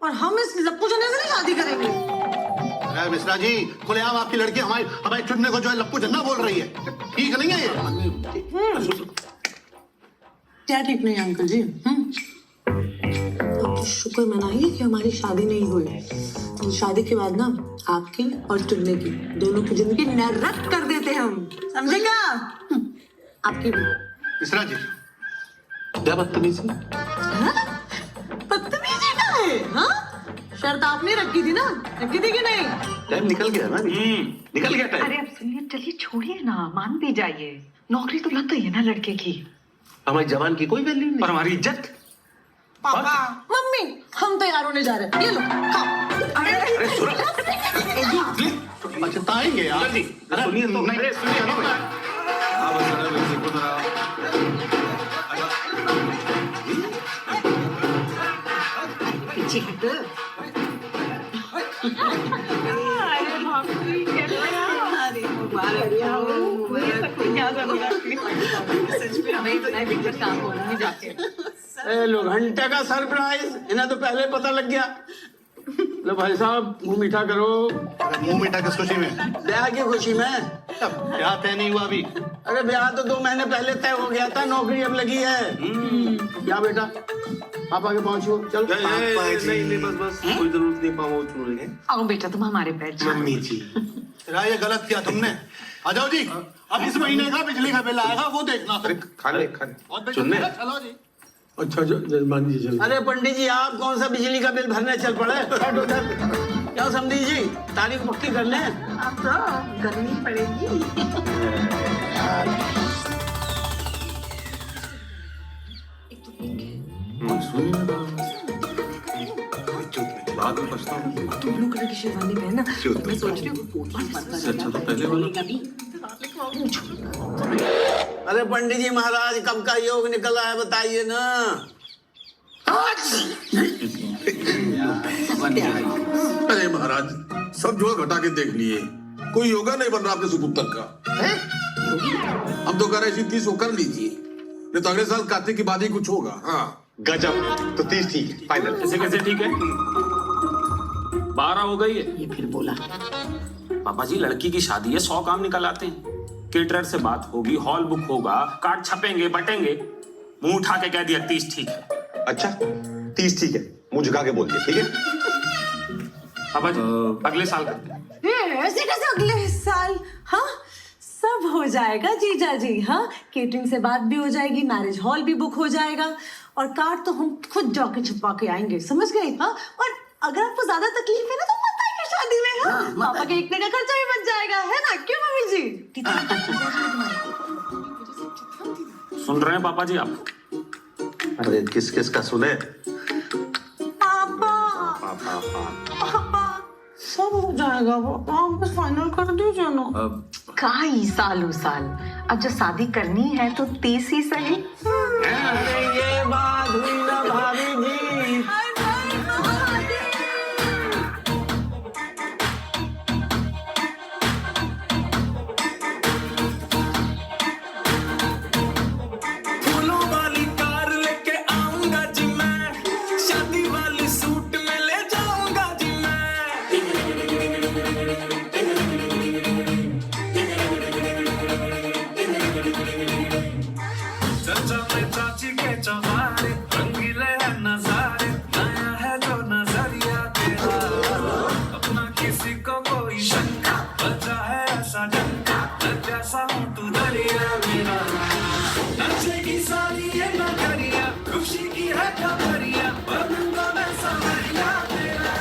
और हम इस लप्पू चने से नहीं शादी करेंगे। अरे मिश्रा जी, खुलेआम आपकी लड़की हमारे चुनने को जो है लप्पू झन्ना बोल रही है। ठीक नहीं है ये? क्या ठीक नहीं अंकल जी? तो शुक्र मनाइए कि हमारी शादी नहीं हुई। तो शादी के बाद ना आपकी और चुन्ने की दोनों की जिंदगी नरक कर देते हम, समझेगा? आपकी भी। मिश्रा जी, क्या बदतमीजी? बदतमीजी का है? हाँ, शर्त आपने रखी थी ना, रखी थी कि नहीं? टाइम निकल गया ना, निकल गया टाइम। अरे अब सुनिए, चलिए छोड़िए ना, मान भी जाइए। नौकरी तो लग गई है ना लड़के की। हमारी जवान की कोई वैल्यू नहीं। और हमारी इज्जत? पापा, मम्मी, हम तैयार होने जा रहे हैं। ये लो, खाओ। अरे पछताएंगे यार। जी, सुनिए तो। नहीं, सुनिए तो। पीछे हट। अरे भाभी, कैसे हो? अरे मुबारक हो, मुबारक हो। क्या जरूरत थी? सच में हमें इतना बिगड़ काम हो रहा है जाके। लोग घंटे का सरप्राइज, इन्हें तो पहले पता लग गया। लो भाई साहब, मुंह मीठा करो। मुंह मीठा किस खुशी में? ब्याह की खुशी में। ब्याह तय नहीं हुआ अभी। अरे ब्याह तो 2 महीने पहले तय हो गया था, नौकरी अब लगी है। क्या बेटा, पापा के पहुंचो, चल। नहीं, बस कोई जरूरत नहीं, पापा छूने। आओ बेटा, तुम हमारे पैर। मम्मी जी, ये गलत किया तुमने। आ जाओ जी, अब इस महीने का बिजली का बिल आएगा, वो देखना। खाने चुन्ने, चलो जी। अच्छा जजमान जी जल्दी। अरे पंडित जी, आप कौन सा बिजली का बिल भरने चल पड़े? हट उधर। क्या समझी जी, तारीख पक्की कर लें? अब तो करनी पड़ेगी। बाद में पछताऊंगा। तुम ब्लू कलर की शेरवानी पहनना। मैं सोच रही हूँ अच्छा तो पहले वाला। अरे पंडित जी महाराज, कब का योग निकला है बताइए ना। अरे महाराज, सब जोड़ घटा के देख लिए, कोई योगा नहीं बन रहा आपके सुपुत्र का। हम तो कह रहे इसी 30 को कर लीजिए, नहीं तो अगले साल कार्तिक की बाद ही कुछ होगा। हाँ गजब, तो 30 ठीक है, फाइनल। ऐसे कैसे ठीक है? 12 हो गई है। ये फिर बोला। पापा जी, लड़की की शादी है, 100 काम निकल आते हैं। केटरर से बात होगी, हॉल बुक होगा, कार्ड छपेंगे, बटेंगे। मुंह उठा के कह दिया 30 ठीक है। अच्छा 30 ठीक है, मुंह झुका के बोल दिया, ठीक है। पापा जी अगले साल करते हैं। ऐसे कैसे अगले साल? हाँ, सब हो जाएगा जीजा जी। हाँ, केटरिंग से बात भी हो जाएगी, मैरिज हॉल भी बुक हो जाएगा, और कार्ड तो हम खुद जाके छपवा के आएंगे, समझ गए? हाँ, और अगर आपको ज्यादा तकलीफ है ना तो मत आइए शादी में। हाँ, पापा के इतने का खर्चा भी बच जाएगा, है ना? क्यों मम्मी जी? सुन रहे हैं पापा जी आप? अरे किस किस का सुने? पापा सब हो जाएगा पापा, आप बस फाइनल कर दीजिए ना। काई सालों साल, अब जो शादी करनी है तो 30 ही सही। अरे ये बात हुई ना भाभी जी। फूलों वाली कार लेके आऊंगा जी मैं, शादी वाली सूट में ले जाऊंगा जी मैं। चचा में चाची के चौहारे, रंगीले हैं नजारे, नया है जो नजरिया तेरा, अपना किसी को कोई शंका, बचा है ऐसा डंका, मैं जैसा हूँ तू दरिया मेरा। नचेगी सारी ये नगरिया, खुशी की है खबरिया, बनूंगा मैं संवरिया तेरा।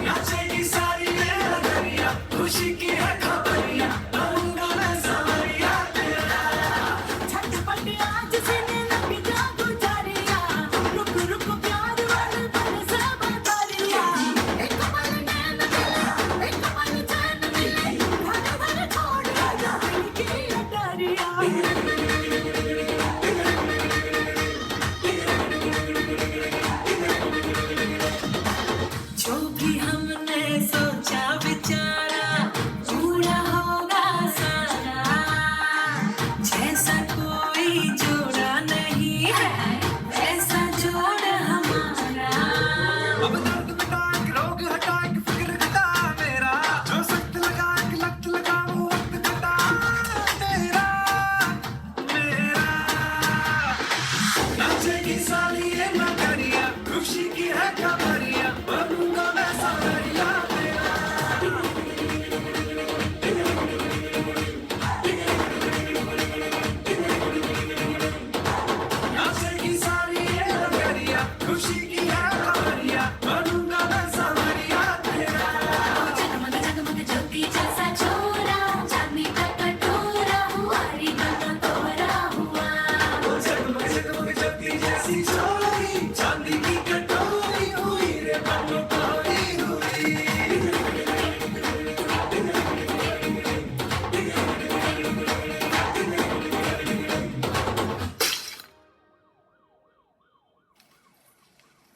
नचेगी सारी ये नगरिया, खुशी की है खबरिया, बनूंगा मैं संवरिया तेरा। झटपट आज से नबी का गुजारिया, रुक रुक प्यार वाले बरस बदरिया। एक पल नैन मिले, एक पल चैन मिले, घर घर छोड़ आजा दिल की अटारिया। जो भी हमने सोचा विचारा पूरा होगा सारा, जैसा कोई जोड़ा नहीं है वैसा जोड़ हमारा। अब दर्द मिटा के रोग हटा के फिक्र घटा मेरा, जो सख्त लगा के लत लगा वो वक्त घटा तेरा मेरा। नचेगी सारी ये नगरिया, खुशी की है खबरिया, बनूंगा मैं संवरिया तेरा। नचेगी सारी ये नगरिया, खुशी की है खबरिया, बनूंगा मैं संवरिया तेरा। जगमग जगमग ज्योति जैसा छोरा, चांदी का कटोरा हुआ रे बना तोरा हुआ। जगमग जगमग ज्योति जैसी छोरी, चांदी की कटोरी हुई रे बनोरी हुई।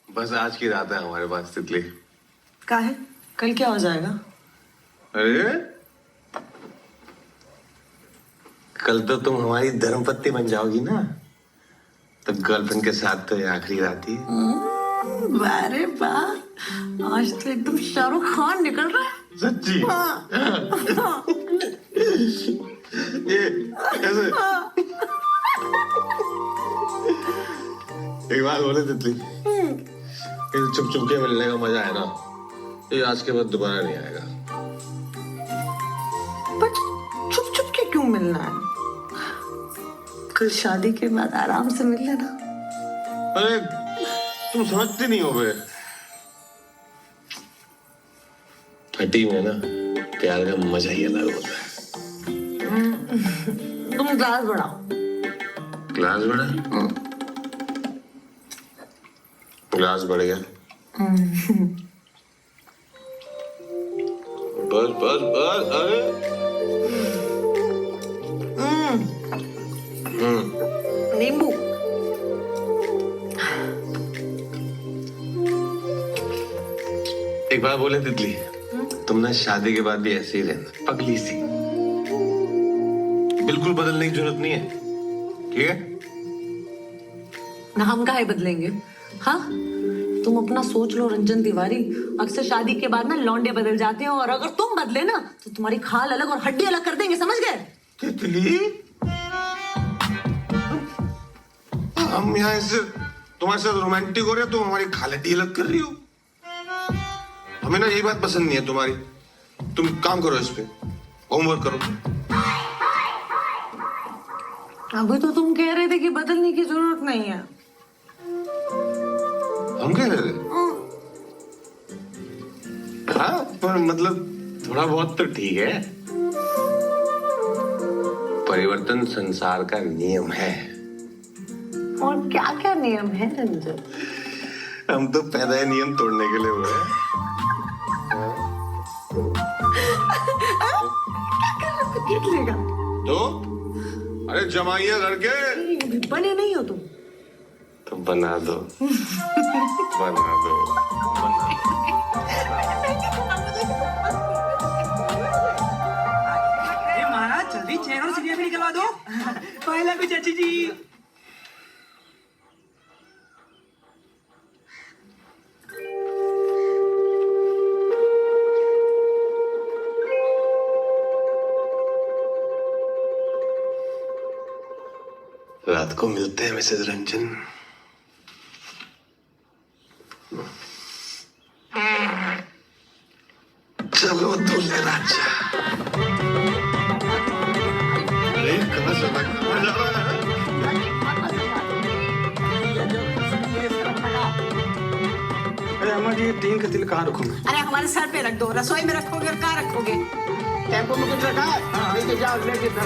बस आज की रात है हमारे पास तितली। का है? कल क्या हो जाएगा? अरे कल तो तुम हमारी धर्मपत्नी बन जाओगी ना, तब गर्लफ्रेंड के साथ तो ये आखिरी रात ही है। अरे वाह, आज तो एकदम शाहरुख खान निकल रहा है। सच्ची? ये कैसे? एक बात बोले तितली, ये चुप चुप के मिलने का मजा है ना, ये आज के बाद दोबारा नहीं आएगा। मिलना है? कल शादी के बाद आराम से मिल लेना। अरे तुम समझती नहीं हो बे। फटी में ना प्यार का मजा ही अलग होता है। तुम क्लास बढ़ाओ। ग्लास बढ़ा? ग्लास बढ़ गया। बस बस बस। अरे नींबू। एक बात बोले तितली, तुम ना शादी के बाद भी ऐसे ही रहना, पगली सी। बिल्कुल बदलने की जरूरत नहीं है, ठीक है? ना हम काहे बदलेंगे? हाँ, तुम अपना सोच लो रंजन तिवारी। अक्सर शादी के बाद ना लौंडे बदल जाते हैं, और अगर तुम बदले ना तो तुम्हारी खाल अलग और हड्डी अलग कर देंगे, समझ गए? तितली, हम यहाँ ऐसे तुम्हारे साथ रोमांटिक हो रहे हैं, तुम हमारी खालती अलग कर रही हो। हमें ना यही बात पसंद नहीं है तुम्हारी। तुम काम करो इस पे, होमवर्क करो। अभी तो तुम कह रहे थे कि बदलने की जरूरत नहीं है। हम कह रहे थे? हाँ, पर मतलब थोड़ा बहुत तो ठीक है। परिवर्तन संसार का नियम है। और क्या क्या नियम है रंजन? हम तो पैदा ही नियम तोड़ने के लिए हुए हैं। क्या कर लेगा? तो अरे जमाइए लड़के। बने नहीं हो तुम। तो बना दो। बना दो। महाराज जल्दी चेहरा और सीढ़ियां भी निकलवा दो। पहला भी चाची जी। रात को मिलते हैं मिसेज रंजन। चलो दूल्हे राजा। अरे कहाँ से जा रहा है? अरे अम्मा जी, 3 का तिल कहाँ रखूं? अरे हमारे सर पे रख दो, रसोई में रखोगे और कहाँ रखोगे? टेम्पो में कुछ रखा है? लेके जाओ, लेके जाओ।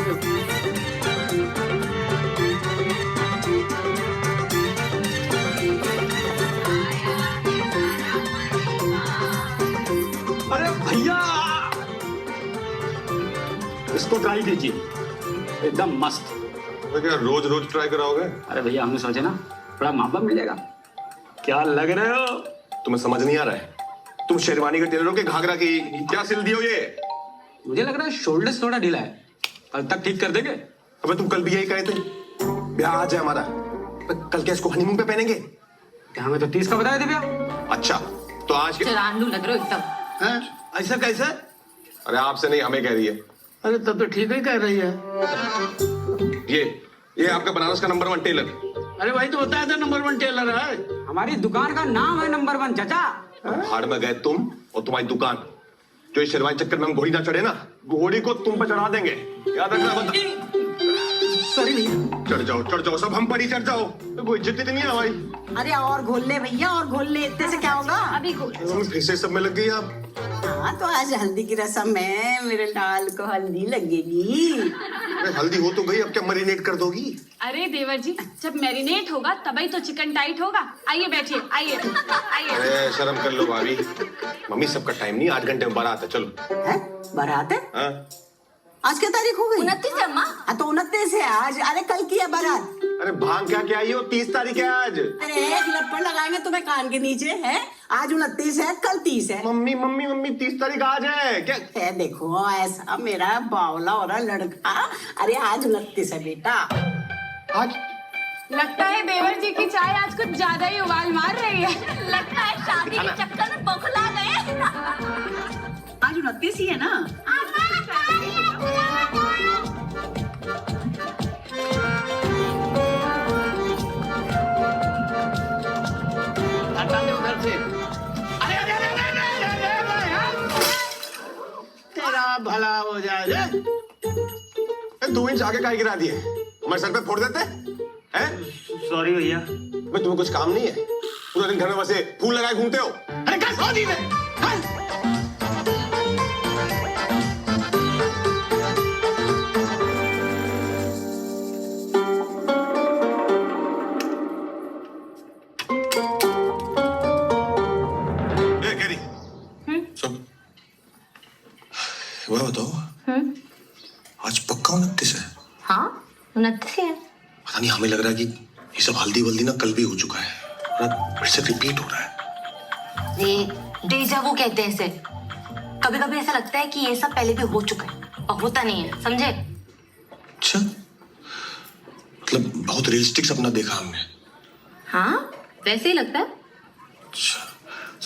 अरे भैया, इसको ट्राई कीजिए, एकदम मस्त। तो क्या रोज रोज ट्राई कराओगे? अरे भैया, हमने सोचे ना थोड़ा मापा मिलेगा। क्या लग रहे हो? तुम्हें समझ नहीं आ रहा है? तुम शेरवानी के टेलरों के घाघरा की क्या सिल दियो ये? मुझे लग रहा है शोल्डर्स थोड़ा ढीला है, कल तक ठीक कर देंगे। अबे तुम कल भी यही कहे थे, ब्याह आज है हमारा, कल क्या इसको हनीमून पे पहनेंगे? क्या हमें तो 30 का बताया थे भैया। अच्छा, तो आज के चरांदू लग रहे हो एकदम। हैं? ऐसा कैसे? अरे आपसे नहीं, हमें कह रही है। अरे तब तो ठीक ही कह रही है। ये आपका बनारस का नंबर 1 टेलर। अरे वही तो बताया था, नंबर 1 टेलर है। हमारी दुकान का नाम है नंबर 1 चाचा। भाड़ में गए तुम और तुम्हारी दुकान। जो इस शेरवानी चक्कर में हम घोड़ी ना चढ़े ना, घोड़ी को तुम पर चढ़ा देंगे, याद रखना। सॉरी भैया। चढ़ जाओ, सब हम पर ही चढ़ जाओ। कोई इज्जत ही नहीं है हमारी। अरे और घोल ले भैया, और घोल ले, इतने से क्या होगा? अभी घोल। फिर से सब में लग गई आप। हाँ, तो आज हल्दी की रस्म है, मेरे लाल को हल्दी लगेगी। अरे हल्दी हो तो गई, अब क्या मरीनेट कर दोगी? अरे देवर जी, जब मैरिनेट होगा तभी तो चिकन टाइट होगा। आइए बैठिए, आइए आइए। अरे शर्म कर लो भाभी। मम्मी, सबका टाइम नहीं, 8 घंटे में बारात है, चलो। है? बारात है? हाँ? आज क्या तारीख हो गई? 29 है अम्मा। हाँ, तो 29 है आज। अरे कल की है बारात। अरे भांग क्या आई हो, 30 तारीख है आज। अरे एक लपड़ लगाएंगे तुम्हें कान के नीचे है। आज 29 है, कल 30 है। मम्मी 30 तारीख आज है क्या? है, देखो ऐसा मेरा बावला हो रहा लड़का। अरे आज 29 है बेटा। आज लगता है देवर जी की चाय आज कुछ ज्यादा ही उबाल मार रही है। लगता है शादी के चक्कर में बौखला गए। आज 29 ही है ना? हटा दे उधर से। अरे अरे अरे अरे अरे अरे अरे, तेरा भला हो जाए। तुमने 2 इंच आगे काहे गिरा दिए? हमारे सर पे फोड़ देते हैं? सॉरी भैया। मैं तुम्हें कुछ काम नहीं है? पूरा दिन घर में बसे फूल लगाए घूमते हो। अरे क्या सो दी है? वह बताओ, आज पक्का 29 है? हाँ 29 है। पता नहीं, हमें लग रहा है कि ये सब हल्दी वल्दी ना कल भी हो चुका है, फिर से रिपीट हो रहा है। ये डेजा वू कहते हैं इसे। कभी कभी ऐसा लगता है कि ये सब पहले भी हो चुका है और होता नहीं है, समझे? अच्छा, मतलब बहुत रियलिस्टिक सपना देखा हमने। हाँ वैसे ही लगता है। अच्छा,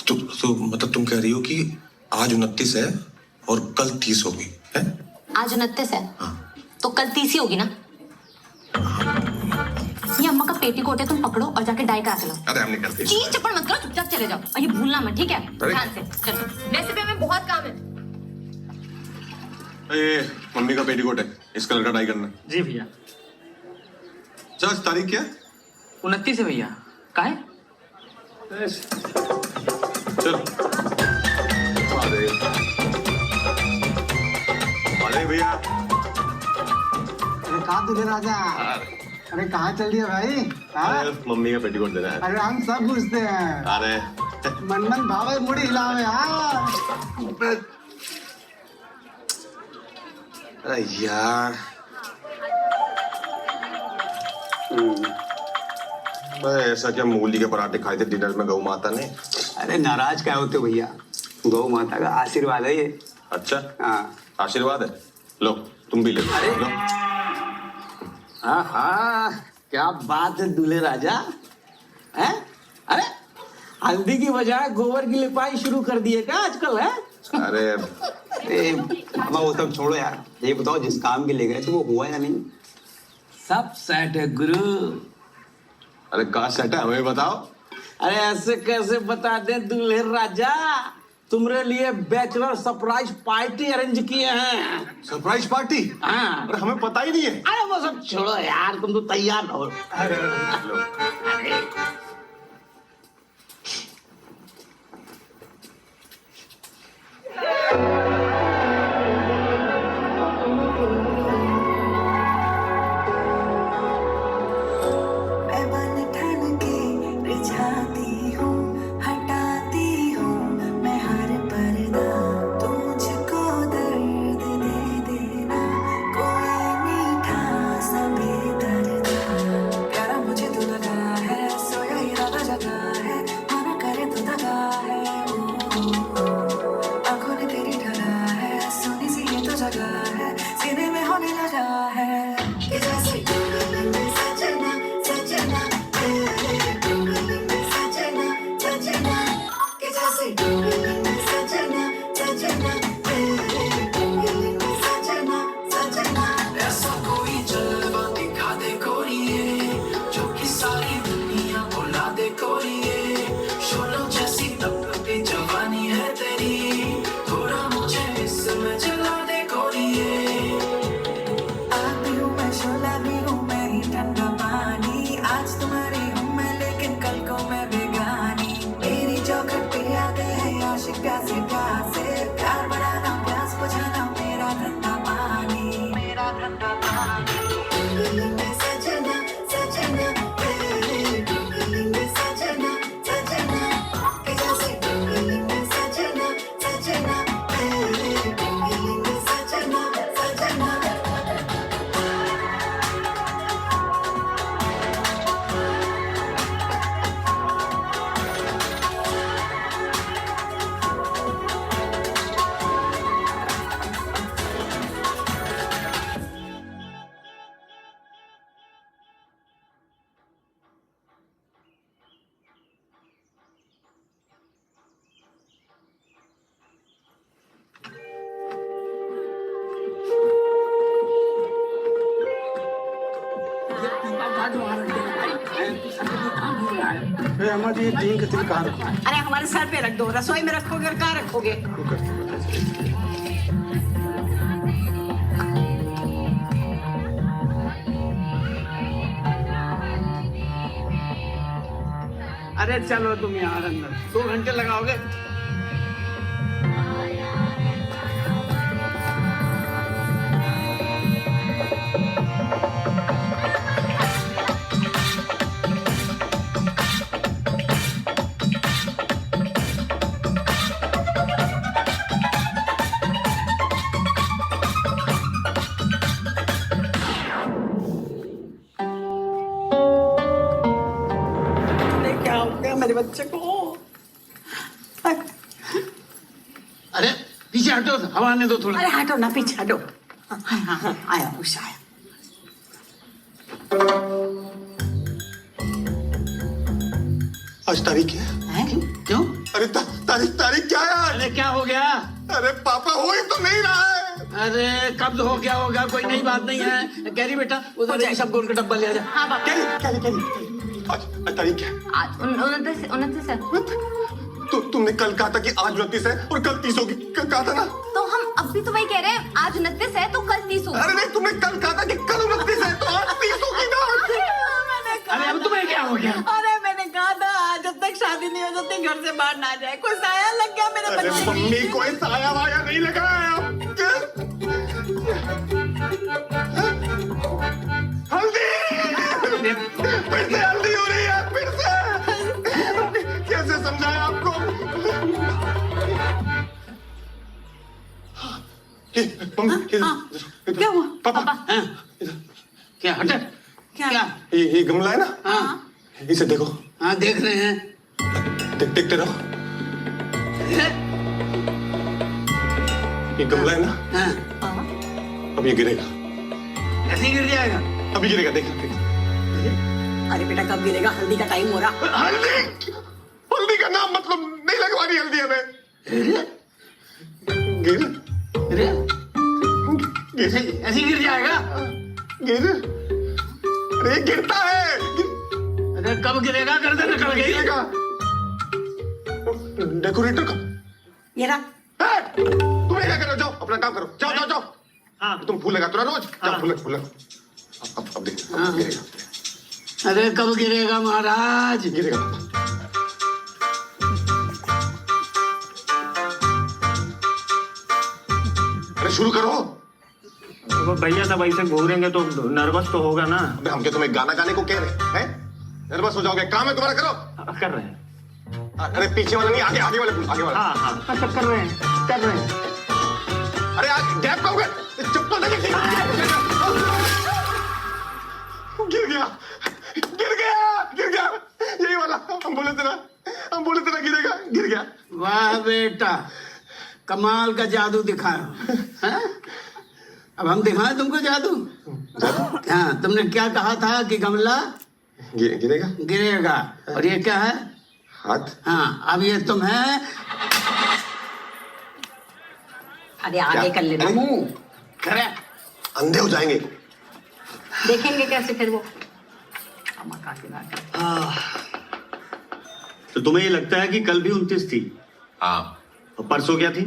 तो मतलब तुम कह रही हो कि आज 29 है और कल 30 होगी, है? आज 29 है तो कल 30 ही होगी ना। ये अम्मा का पेटीकोट है, तुम पकड़ो और जाके डाई करा के लाओ। अरे हम नहीं करते। चीज चप्पड़ मत करो, चुपचाप चले जाओ और ये भूलना मत, ठीक है? अरे। ध्यान से चलो, वैसे भी हमें बहुत काम है। ए, मम्मी का पेटीकोट है, इस कलर का डाई करना। जी भैया। आज तारीख क्या है? 29 है भैया। काहे? चल। अरे भैया। अरे कहाँ तुझे राजा? अरे कहाँ चल दिया भाई? अरे मम्मी का पेटीकोट देना है। अरे हम सब पूछते हैं। अरे मन मन भावे मुड़ी हिलावे। हाँ अरे यार, ऐसा क्या मूली के पराठे खाए थे डिनर में गौ माता ने? अरे नाराज क्या होते भैया, गौ माता का आशीर्वाद है ये। अच्छा, हाँ आशीर्वाद है। लो तुम भी ले लो। हाँ, क्या बात है दूल्हे राजा, हैं? अरे हल्दी की बजाय गोबर की लिपाई शुरू कर दिए क्या आजकल, है? अरे वो सब छोड़ो यार, ये बताओ जिस काम के ले गए थे वो हुआ या नहीं? सब सेट है गुरु। अरे कहाँ सेट है, हमें बताओ। अरे ऐसे कैसे बता दे दूल्हे राजा, तुम्हारे लिए बैचलर सरप्राइज पार्टी अरेंज किए हैं। Surprise party? हाँ। अरे हमें पता ही नहीं है। अरे वो सब छोड़ो यार, तुम तो तैयार रहो। अरे अरे हमारे सर पे रख दो, रसोई में रखोगे और कहाँ रखोगे? अरे चलो तुम यार अंदर, 2 घंटे लगाओगे? क्या हो गया मेरे बच्चे को? अरे पीछे हटो, हवा आने दो थोड़ा। अरे हटो ना, पीछे हटो। हाँ, आया उषा आया। आज तारीख क्या है? क्यों? अरे तारीख क्या है? अरे क्या हो गया? अरे पापा हो ही तो नहीं रहा है। अरे कब हो गया होगा, कोई नई बात नहीं है। कैरी बेटा उधर सब गोल का डब्बा ले आ जा। हाँ पापा। आज तारीख क्या है? आज 29 है। तुमने कल कहा था कि आज 29 है और कल 30 होगी, कहा था ना? तो हम अब भी तो वही कह रहे हैं, आज 29 है तो कल 30 होगा। अरे नहीं, तुमने कल कहा था कि कल 29 है तो आज 30 होगी ना? अरे अब तुम्हें क्या हो गया? अरे मैंने कहा था आज जब तक शादी नहीं हो जब तक घर से बाहर ना जाए। कोई साया लग गया मेरे अरे बच्चे को। मम्मी, कोई साया वाया नहीं लगा है। हल्दी फिर से हल्दी हो रही है, फिर से। कैसे समझाया आपको? क्या हुआ? पापा क्या हटे? क्या? ये गमला है ना? हाँ इसे देखो। हाँ देख रहे हैं। देखते रहो। ये गमला है ना? हाँ। अब ये गिरेगा। ऐसे ही गिर जाएगा? अभी गिरेगा, देख। अरे बेटा कब गिरेगा? हल्दी का टाइम हो रहा। हल्दी का नाम मतलब नहीं लगवानी हल्दी हमें। ऐसे ही गिर जाएगा? अरे गिरता है। अरे कब गिरेगा? गर्दन निकल गई। डेकोरेटर का ये रहा। तुम क्या करो? जाओ अपना काम करो। जाओ। हाँ तुम फूल लगाते हो रोज। जाओ फूल। अब देख गिरेगा। अरे कब गिरेगा महाराज? गिरेगा। अरे शुरू करो। भैया सब ऐसे घूरेंगे तो नर्वस तो होगा ना। अबे हम क्या तुम्हें गाना गाने को कह रहे हैं? नर्वस हो जाओगे। काम है तुम्हारा, करो। कर रहे हैं। अरे पीछे वाला नहीं, आगे वाला। हाँ अच्छा कर रहे हैं। अरे आज गैप का होगा। चप्पल लगी थी। गिर गया। यही वाला हम बोले थे ना गिरेगा, गिर गया। वाह बेटा, कमाल का जादू दिखाया। हैं? अब हम दिखाएं तुमको जादू? हाँ, तुमने क्या कहा था कि गमला गिरेगा। और ये क्या है? हाथ। हाँ, अब ये तुम्हें अरे आगे कर लेना मुंह। करे अंधे हो जाएंगे। देखेंगे कैसे फिर वो? तो तुम्हें ये लगता है कि कल भी 29 थी? हाँ। और परसों क्या थी?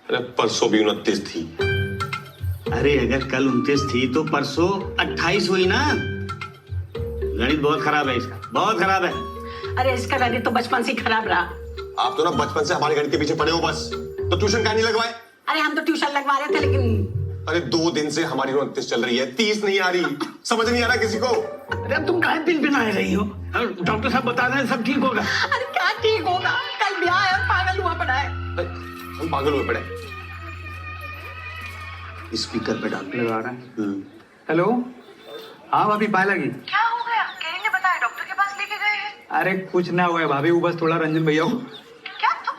अरे परसों भी 29 थी। अरे अगर कल 29 थी तो परसों 28 हुई ना। गणित बहुत खराब है इसका, बहुत खराब है। अरे इसका गणित तो बचपन से खराब रहा। आप तो ना बचपन से हमारे गणित के पीछे पड़े हो बस। तो ट्यूशन का नहीं लगवाए? अरे हम तो ट्यूशन लगवा रहे थे लेकिन। अरे 2 दिन से हमारी 29 चल रही है, 30 नहीं आ रही। समझ नहीं आ रहा किसी को। अरे अब तुम काहे पिनपिनाए रही हो? डॉक्टर साहब बता रहे हैं सब ठीक होगा। अरे क्या ठीक होगा? कल ब्याह है और पागल हुआ पड़ा है। हम पागल हुए पड़े। स्पीकर पे डॉक्टर लगा रहा है। हेलो, हाँ भाभी पाए लगी। क्या हो गया? केरी ने बताया डॉक्टर के पास लेके गए हैं। अरे कुछ ना हुआ है भाभी, वो बस थोड़ा रंजन भैया हो। क्या तुम?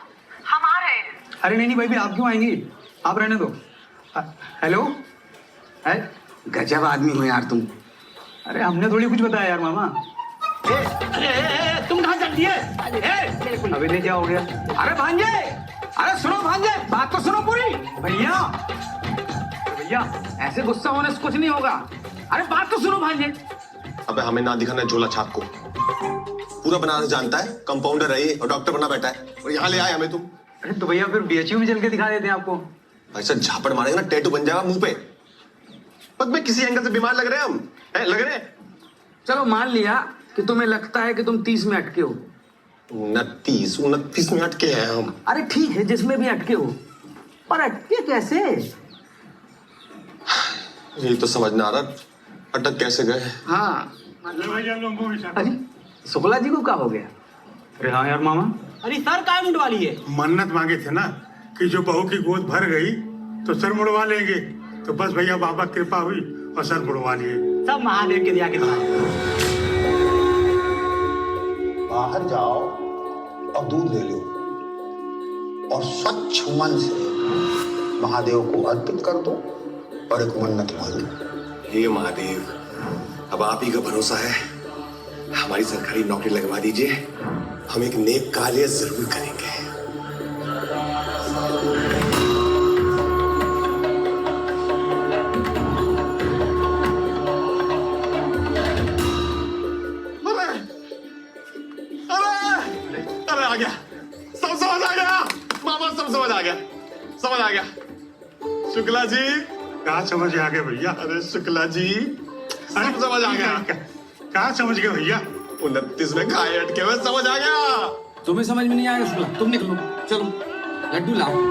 हम आ रहे हैं। अरे नहीं भाई, आप क्यों आएंगी? आप रहने दो। हेलो है? गजब आदमी हो यार तुम। अरे हमने थोड़ी कुछ बताया यार मामा। अरे तुम कहाँ चलती है? अभी नहीं, क्या हो गया? अरे भांजे, अरे सुनो भांजे, बात तो सुनो पूरी। भैया ऐसे गुस्सा होने से कुछ नहीं होगा। अरे बात तो सुनो भांजे। अबे हमें ना दिखाना झोला छाप को। पूरा बनारस जानता है, कंपाउंडर है ये और डॉक्टर बना बैठा है और यहाँ ले आए हमें तुम। अरे तो भैया फिर बीएचयू में चल के दिखा देते हैं आपको। ऐसा झापड़ मारेगा ना टैटू बन जाएगा मुंह पे। पद में किसी एंगल से बीमार लग रहे हैं हम, लग रहे हैं। चलो मान लिया कि तुम्हें लगता है कि तुम 30 में अटके हो? 29 में अटके हैं हम। अरे ठीक है, जिसमें भी अटके हो, पर अटके कैसे? यही तो समझ ना आ रहा, अटक कैसे गए? हाँ। भैया लोगों भी अरे शुक्ला जी को क्या हो गया? अरे हाँ यार मामा। अरे सर काय मुंडवा लिए? मन्नत मांगे थे ना कि जो बहू की गोद भर गई तो सर मुड़वा लेंगे, तो बस भैया बाबा कृपा हुई और सर मुड़वा लिए। सब महादेव के दिया के द्वारा। बाहर जाओ और दूध ले लो और स्वच्छ मन से महादेव को अर्पित कर दो और एक मन्नत मांगो। हे महादेव, अब आप ही का भरोसा है, हमारी सरकारी नौकरी लगवा दीजिए, हम एक नेक कार्य जरूर करेंगे। अरे आ गया, सब समझ आ गया मामा, सब समझ आ गया, समझ आ गया। शुक्ला जी, कहाँ समझ आ गए भैया? अरे शुक्ला जी, सब समझ आ गया। कहाँ समझ गए भैया? 29 में खाए अटके हुए, समझ आ गया। तुम्हें समझ में नहीं आएगा शुक्ला, तुम निकलो, चलो लड्डू लाओ।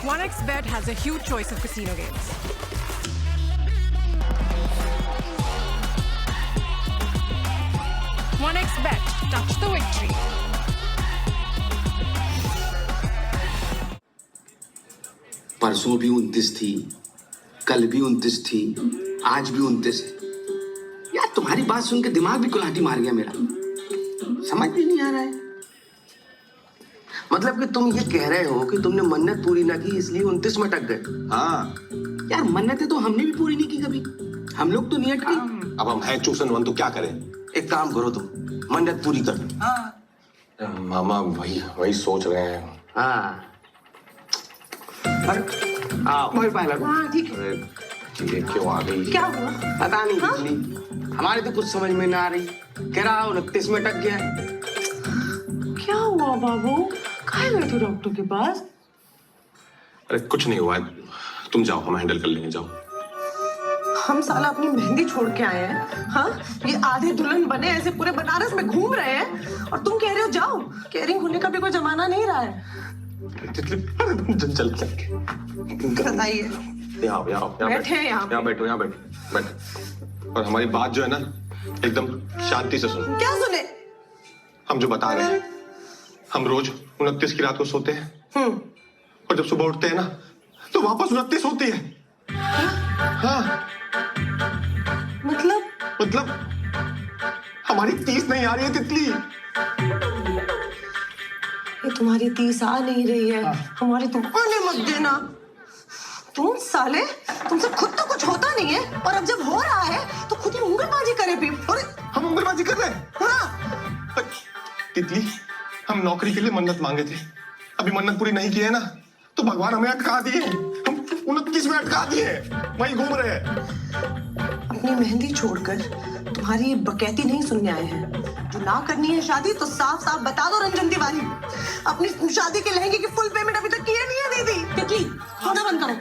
OneXBet has a huge choice of casino games. OneXBet, touch the victory. परसों भी 29 थी, कल भी 29 थी, आज भी 29 है। यार तुम्हारी बात सुन के दिमाग भी कुल्हाड़ी मार गया मेरा, समझ भी नहीं आ रहा है। मतलब कि तुम ये कह रहे हो कि तुमने मन्नत पूरी ना की इसलिए 29 में अटक गए? हाँ यार मन्नतें तो हमने भी पूरी नहीं की कभी, हम लोग तो नहीं अटके। अब हम हैं चूसन वन, तो क्या करें? एक काम करो तुम, मन्नत पूरी कर दो। मामा वही सोच रहे हैं। हाँ आओ, हाँ ठीक है। अरे ये क्यों आ गई? क्या हुआ? पता नहीं कितनी, हमारे तो कुछ समझ में ना आ रही। कह रहा 29 में अटक गया। क्या हुआ बाबू? काहे गए थे डॉक्टर के पास? अरे कुछ नहीं हुआ है, तुम जाओ, हम हैंडल कर लेंगे, जाओ। हम साला अपनी मेहंदी छोड़ के आए हैं, हाँ? ये आधे दुल्हन बने ऐसे पूरे बनारस में घूम रहे हैं और तुम कह रहे हो जाओ? केयरिंग होने का भी कोई जमाना नहीं रहा है। चल बताइए। यहाँ बैठे यहाँ बैठो। और हमारी बात जो है ना, एकदम शांति से सुनो। क्या सुने? हम जो बता रहे हैं, हम रोज 29 की रात को सोते हैं और जब सुबह उठते हैं ना तो वापस 29 होती है। हाँ मतलब हमारी 30 नहीं आ रही है तितली। ये तुम्हारी 30 आ नहीं रही है, हमारी तुम आने मत देना। तुम साले, तुमसे खुद तो कुछ होता नहीं है और अब जब हो रहा है तो खुद ही उंगलबाजी करे भी। अरे हम उंगलबाजी कर रहे हैं? हाँ। तितली, हम नौकरी के लिए मन्नत मांगे थे, अभी मन्नत पूरी नहीं की है ना तो भगवान हमें अटका दिए, हम 29 में अटका दिए, वही घूम रहे हैं। अपनी मेहंदी छोड़कर तुम्हारी ये बकैती नहीं सुनने आए हैं। जो ना करनी है शादी तो साफ साफ बता दो रंजन तिवारी। अपनी शादी के लहंगे की फुल पेमेंट अभी तक की नहीं है दीदी। तितली खाना बंद करो,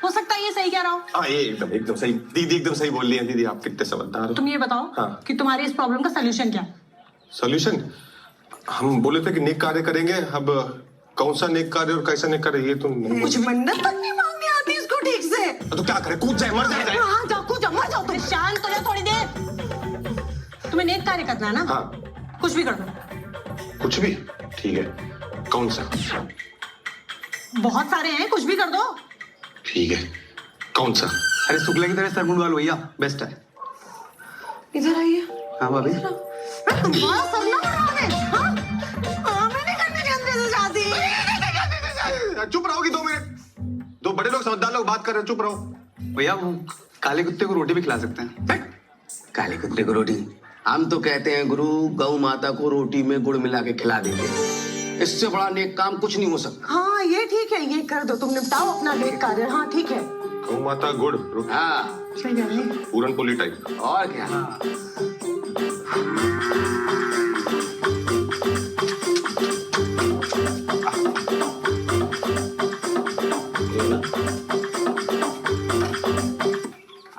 हो सकता है ये सही कह रहा हो। हाँ ये एकदम सही दीदी, एकदम सही बोल रही है दीदी, आप कितने समझदार हो। तुम ये बताओ हाँ। कि तुम्हारी इस प्रॉब्लम का सोल्यूशन क्या है? सोल्यूशन? हम बोले थे कि नेक कार्य करेंगे, अब कौन सा नेक कार्य और कैसा नेक कार्य ये तो नहीं। कुछ मन्नत तक नहीं मांगनी आती इसको ठीक से। तो क्या करे, कूद जाए, मर जाए। हाँ जाओ, कूद जाओ, मर जाओ तुम। शांत हो जाओ थोड़ी देर। तुम्हें नेक कार्य करना है ना? हाँ कुछ भी कर दो। कुछ भी? ठीक है, कौन सा? बहुत सारे हैं, कुछ भी कर दो। ठीक है, कौन सा? अरे शुक्ला की तरह सर मुंडवा लो भैया, बेस्ट है। इधर आइए। हाँ भाभी। तुम्हारा सर ना मुंडवाने, हाँ? हाँ, मैं नहीं करने के अंदर से शादी। चुप रहोगी 2 मिनट? दो बड़े लोग समझदार लोग बात कर रहे हैं, चुप रहो। भैया वो काले कुत्ते को रोटी भी खिला सकते हैं। काले कुत्ते को रोटी? हम तो कहते हैं गुरु, गौ माता को रोटी में गुड़ मिला के खिला देंगे। इससे बड़ा नेक काम कुछ नहीं हो सकता। हाँ ये ठीक है, ये कर दो, तुम निपटाओ अपना नेक कार्य। हाँ ठीक है। गौ माता गुड़, हाँ सही है। पूरन पोली टाइप। और क्या।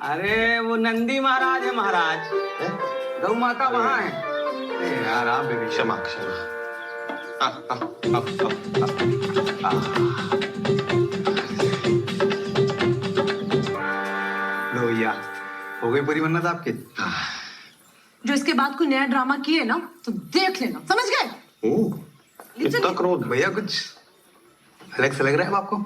अरे वो नंदी महाराज है महाराज, गौ माता वहां है। अरे यार आप भी क्षमा क्षमा। लो भैया, हो गई पूरी मन्नत आपकी? जो इसके बाद कोई नया ड्रामा किए ना तो देख लेना, समझ गए? इतना क्रोध भैया, कुछ अलग से लग रहा है आपको?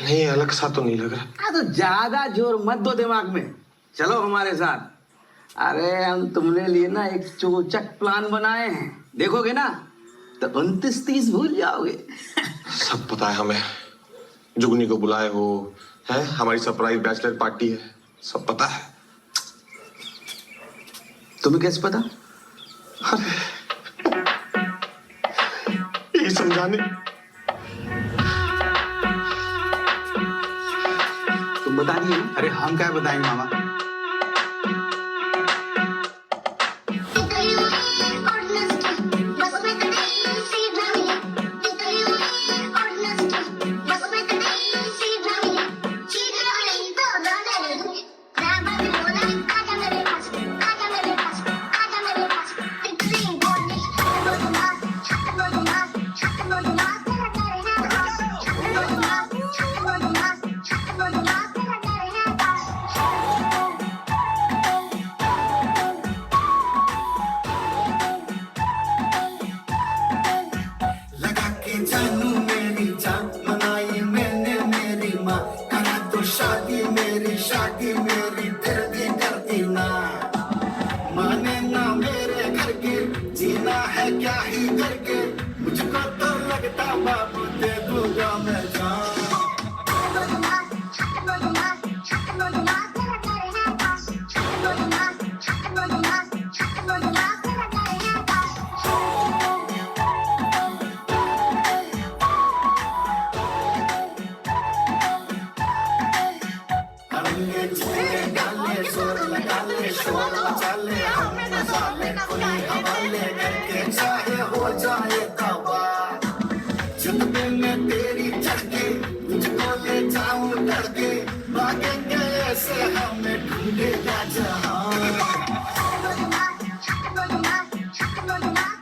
नहीं, अलग सा तो नहीं लग रहा। हाँ तो ज्यादा जोर मत दो दिमाग में, चलो हमारे साथ। अरे हम तुमने लिए ना एक चोचक प्लान बनाए हैं, देखोगे ना तो 29-30 भूल जाओगे। सब पता है हमें, जुगनी को बुलाए हो, है हमारी सरप्राइज बैचलर पार्टी है, सब पता है। तुम्हें कैसे पता? यही समझाने। तुम बता दिए? अरे हम क्या बताएंगे मामा?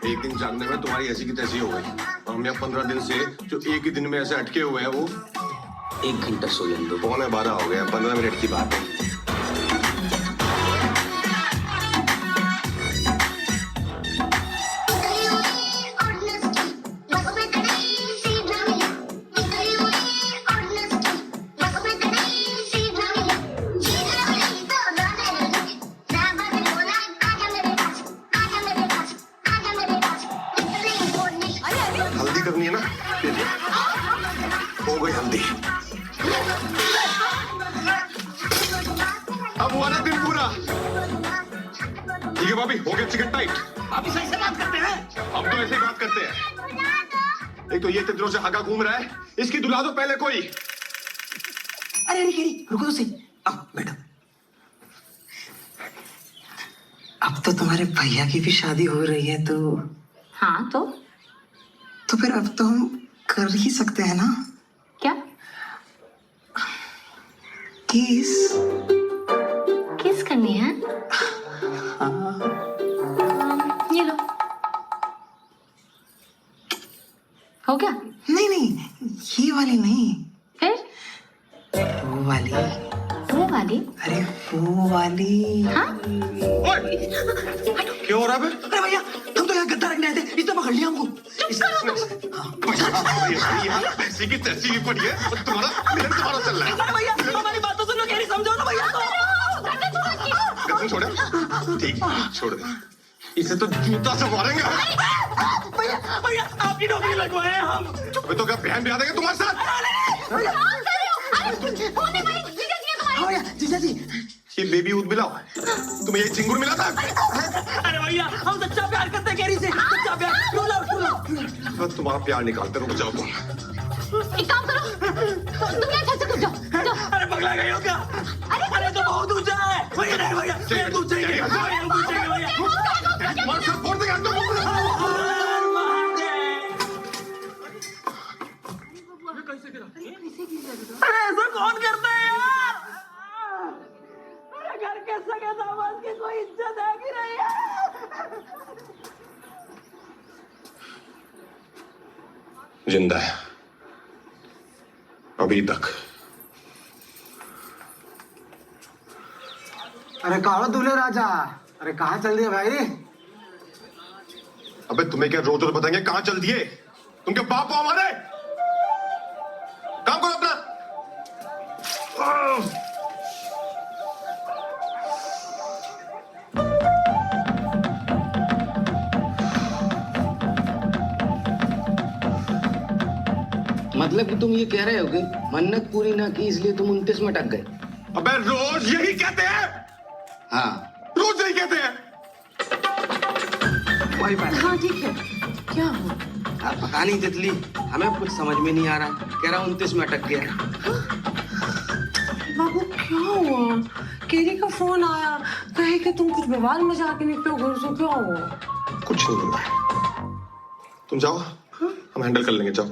एक दिन जानने में तुम्हारी ऐसी की तैसी हो गई, और हम यहाँ 15 दिन से जो एक ही दिन में ऐसे अटके हुए हैं, वो 1 घंटा सो लेने दो। 11:15 हो गया, 15 मिनट की बात है। हल्दी करनी है ना, हो गई हल्दी। अब हुआ ना दिन पूरा। ठीक है भाभी, हो गया चिकन टाइट। अभी सही से बात करते हैं। अब तो ऐसे ही बात करते हैं। एक तो ये तितरों से हगा घूम रहा है, इसकी दुला दो पहले कोई। अरे रुको तो सही, अब बैठो। अब तो तुम्हारे भैया की भी शादी हो रही है, तो हाँ तो फिर अब तो हम कर ही सकते हैं ना? क्या? किस किस करनी है? ये लो, हो गया? नहीं, ये वाली नहीं, फिर वो वाली। वो वाली? अरे वो वाली। हाँ? क्या हो रहा है? अरे भैया, हम तो यहाँ गद्दा रखने आए थे, इसने पकड़ लिया हमको। ऐसी की तैसी की पड़ी है, और तुम्हारा चल रहा है। अरे भैया, हमारी बात तो सुनो, कह रही समझो ना भैया को। गद्दन छोड़े? ठीक, छोड़ दे। इसे तो जूता से मारेंगे। भैया, आपकी नौकरी लग लगवाए हम। अबे तो क्या बहन भी आ देगा तुम्हारे साथ? जीजा जी, ये बेबी दूध मिला हुआ है, तुम्हें ये चिंगुर मिला था? अरे भैया हम सच्चा प्यार करते हैं कैरी से, सच्चा प्यार। क्यों लाओ। बस तुम्हारा प्यार निकालते रुक जाओ तुम। एक काम करो, तुम यहाँ छत से कूद जाओ। अरे पगला गए हो क्या? अरे तो बहुत ऊंचा है भैया। नहीं भैया, ये पूछेंगे भैया। मार सब फोड़ देगा तुम। अरे ऐसा कौन करता है यार? अरे घर के सगे दामाद की कोई इज्जत है कि नहीं है? जिंदा है अभी तक। अरे कहाँ दूल्हे राजा? अरे कहाँ चल दिए भाई? अबे तुम्हें क्या रोज रोज बताएंगे कहाँ चल दिए? तुम क्या बाप हो हमारे? काम करो अपना। मतलब कि तुम ये कह रहे हो कि मन्नत पूरी ना की इसलिए तुम 29 में अटक गए? अबे रोज यही कहते हैं। हाँ, रोज यही कहते हैं। वही बात। हाँ ठीक है, क्या हुआ? पता नहीं तितली, हमें कुछ समझ में नहीं आ रहा। कह रहा 29 में अटक गया। बाबू क्या हुआ? केरी का फोन आया, कहे कि तुम कुछ बवाल मचा के निकलो घर से, क्या हुआ? कुछ नहीं हुआ। तुम जाओ, हम हैंडल कर लेंगे। जाओ।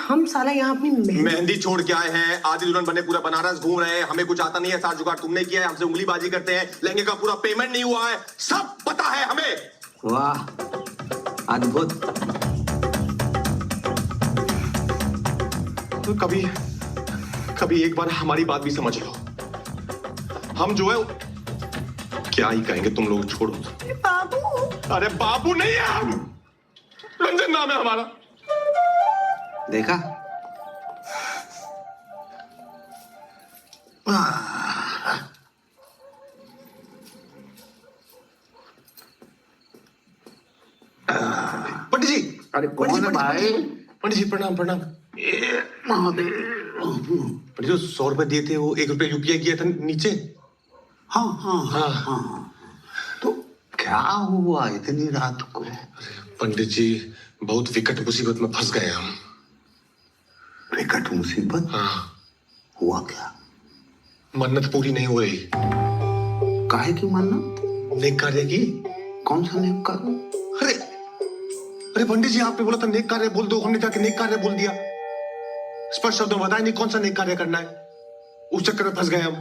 हम साला यहाँ अपनी मेहंदी छोड़ के आए हैं, आधी दुल्हन बने पूरा बनारस घूम रहे हैं, हमें कुछ आता नहीं है। साथ जुगाड़ तुमने किया है, हमसे उंगलीबाजी करते हैं, लहंगे का पूरा पेमेंट नहीं हुआ है, सब पता है हमें। वाह, अद्भुत। तो कभी एक बार हमारी बात भी समझ लो। हम जो है क्या ही कहेंगे, तुम लोग छोड़ो। बाबू, अरे बाबू नहीं है हम, रंजन नाम है हमारा। देखा? पंडित जी। अरे कौन है भाई? पंडित जी प्रणाम प्रणाम। महादेव। पंडित जी 100 रुपए दिए थे, वो 1 रुपया यूपीआई किया था नीचे। हाँ हाँ हाँ हाँ। तो क्या हुआ इतनी रात को? पंडित जी बहुत विकट मुसीबत में फंस गए हम। विकट मुसीबत? हाँ। हुआ क्या? मन्नत पूरी नहीं हो रही। काहे की मन्नत? नेक कार्य की। कौन सा नेक कार्य? अरे पंडित जी आपने बोला था नेक कार्य बोल दो, हमने जाके नेक कार्य बोल दिया। स्पष्ट शब्दों में बताया नहीं कौन सा नेक कार्य करना है। उस चक्कर में फंस गए हम।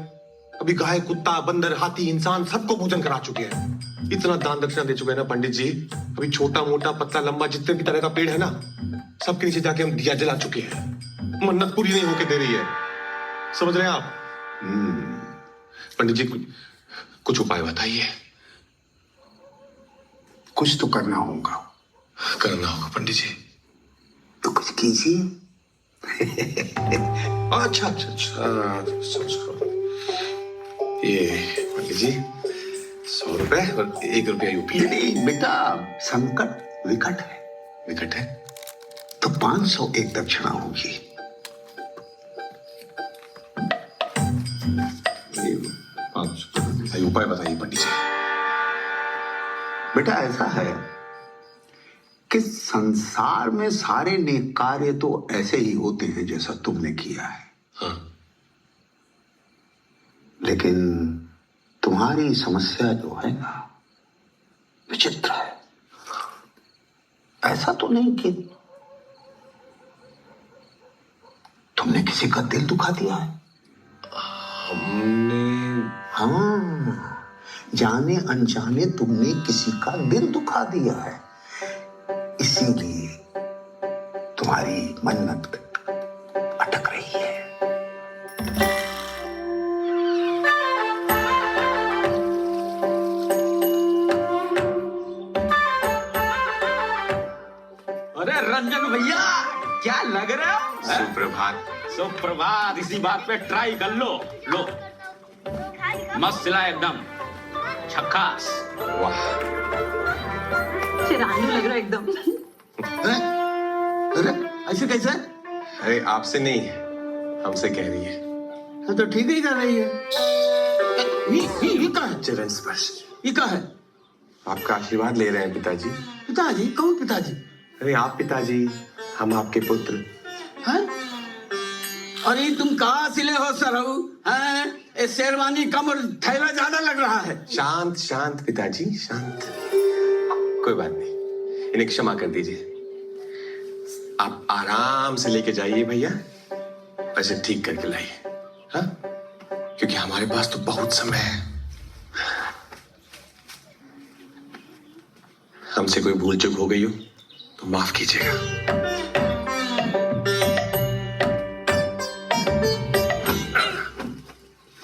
अभी गाय, कुत्ता, बंदर, हाथी, इंसान सबको भोजन करा चुके हैं। इतना दान दक्षिणा दे चुके हैं ना पंडित जी। अभी छोटा मोटा पतला लंबा जितने भी तरह का पेड़ है ना, सबके नीचे जाके हम दिया जला चुके हैं। मन्नत पूरी नहीं होके दे रही है, समझ रहे हैं आप? पंडित जी कुछ उपाय बताइए। कुछ तो करना होगा। पंडित जी। तो कुछ कीजिए। अच्छा। ये पंडित जी 100 रुपए और 1 रुपया यूपी। नहीं बेटा, संकट विकट है। विकट है तो 500 एक दक्षिणा होगी। 500 उपाय बताइए पंडित जी। बेटा ऐसा है कि संसार में सारे नेक कार्य तो ऐसे ही होते हैं जैसा तुमने किया है। हाँ। लेकिन तुम्हारी समस्या जो है ना, विचित्र है। ऐसा तो नहीं कि तुमने किसी का दिल दुखा दिया है? हमने? हाँ, जाने अनजाने तुमने किसी का दिल दुखा दिया है, इसीलिए तुम्हारी मन्नत अटक रही है। अरे रंजन भैया, क्या लग रहा है? सुप्रभात। सुप्रभात। इसी बात पे ट्राई कर लो। मस्त सिला एकदम, झक्कास। वाह, चिरांदू लग रहा है एकदम। ऐसे कैसे? अरे आपसे नहीं, हमसे कह रही है। हाँ, तो ठीक ही कर रही है। ये क्या है? चरण स्पर्श। ये क्या है? आपका आशीर्वाद ले रहे हैं पिताजी। पिताजी? कौन पिताजी? अरे आप पिताजी, हम आपके पुत्र। हैं? अरे तुम कहाँ सिले हो सरहू? हैं? ये शेरवानी कम और थैला ज्यादा लग रहा है। शांत शांत पिताजी, शांत। कोई बात नहीं, इन्हें क्षमा कर दीजिए। आप आराम से लेके जाइए भैया, ऐसे ठीक करके लाइए, हाँ? क्योंकि हमारे पास तो बहुत समय है। हमसे कोई भूल चूक हो गई हो तो माफ कीजिएगा।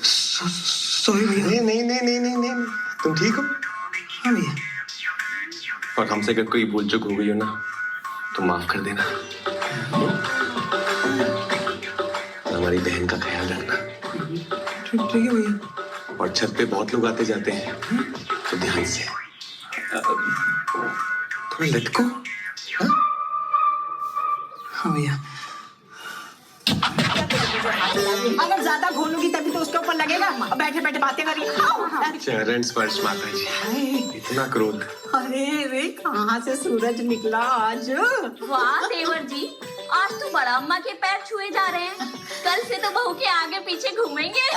सॉरी भैया। नहीं नहीं नहीं नहीं नहीं, तुम ठीक हो? हाँ भैया। और हमसे अगर कोई भूल चूक हो गई हो ना तो माफ कर देना। हमारी बहन का ख्याल रखना। ठीक है भैया। और छत पे बहुत लोग आते जाते हैं, तो ध्यान से थोड़ा लटको। हाँ? हाँ भैया। अगर ज्यादा घोलूंगी तभी तो उसके ऊपर लगेगा। बैठे बैठे बातें करिए। चरण स्पर्श माता जी, इतना क्रोध। अरे रे, कहाँ से सूरज निकला आज? वाह देवर जी, आज तो बड़ा अम्मा के पैर छुए जा रहे हैं। कल से तो बहू के आगे पीछे घूमेंगे।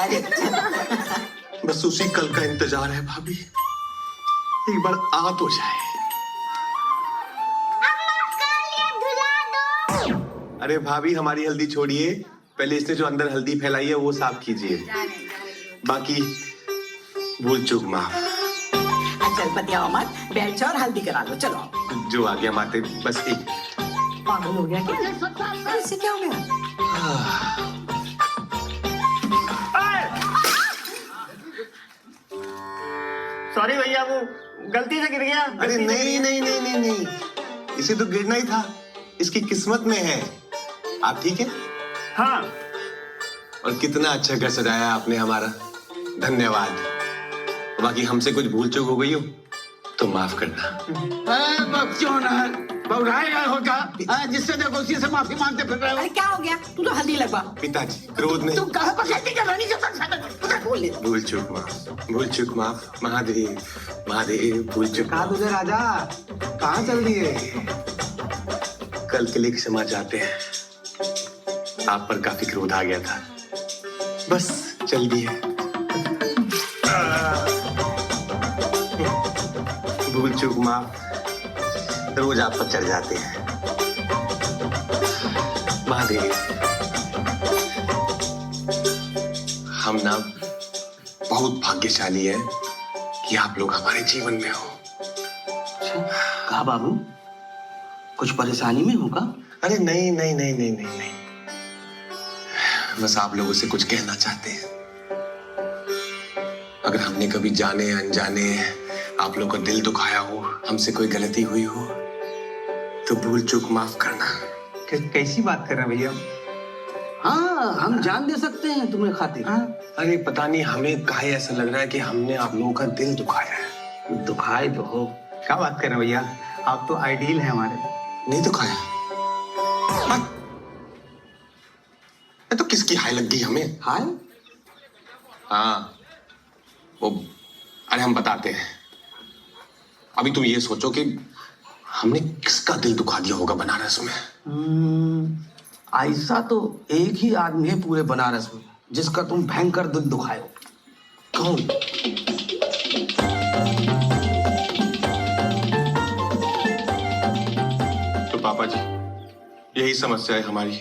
बस उसी कल का इंतजार है भाभी, एक बार आ तो जाए। अरे भाभी, हमारी हल्दी छोड़िए, पहले इसने जो अंदर हल्दी फैलाई है वो साफ कीजिए। बाकी भूल चूक माफ। चल बतियाओ मत, बैठ जाओ और हल्दी करा लो। चलो। जो आ गया माते, बस एक। पागल हो गया क्या? इससे क्या हो गया? सॉरी भैया, वो गलती से गिर गया। अरे नहीं नहीं नहीं नहीं नहीं, इसे तो गिरना ही था, इसकी किस्मत में है। आप ठीक है? हाँ। और कितना अच्छा घर सजाया आपने हमारा, धन्यवाद। बाकी हमसे कुछ भूल चूक हो गई हो तो माफ करना। क्यों ना बहुराएगा होगा? जिससे देखो उसी से माफी मांगते फिर रहे हो। अरे क्या हो गया? तू तो हल्दी लगवा। पिताजी क्रोध नहीं। तुम कहाँ पकड़ती कर रही हो? भूल चूक माफ, भूल चूक माफ। महादेव महादेव, भूल चूक। कहा तुझे राजा, कहाँ चल दिए? कल के लिए क्षमा चाहते हैं, आप पर काफी क्रोध आ गया था, बस चल दिए। भूल चूक माफ, रोज आप पर चढ़ जाते हैं। महादेव, हम ना बहुत भाग्यशाली हैं कि आप लोग हमारे जीवन में हो। कहा बाबू, कुछ परेशानी में होगा? अरे नहीं नहीं नहीं नहीं नहीं नहीं, बस आप लोगों से कुछ कहना चाहते हैं। अगर हमने कभी जाने अनजाने आप लोगों का दिल दुखाया हो, हमसे कोई गलती हुई हो, तो भूल चूक माफ करना। कैसी बात कर रहे हैं भैया? हाँ, हम जान दे सकते हैं तुम्हें खातिर। अरे पता नहीं हमें काहे ऐसा लग रहा है कि हमने आप लोगों का दिल दुखाया है। दुखाए तो हो। क्या बात कर रहे हैं भैया, आप तो आइडियल हैं हमारे। नहीं दुखाया? तो किसकी हाय लग गई हमें? हाय? हाँ वो, अरे हम बताते हैं। अभी तुम ये सोचो कि हमने किसका दिल दुखा दिया होगा बनारस में। ऐसा तो एक ही आदमी है पूरे बनारस में जिसका तुम भयंकर दिल दुखाए हो। कौन? तो पापा जी, यही समस्या है हमारी।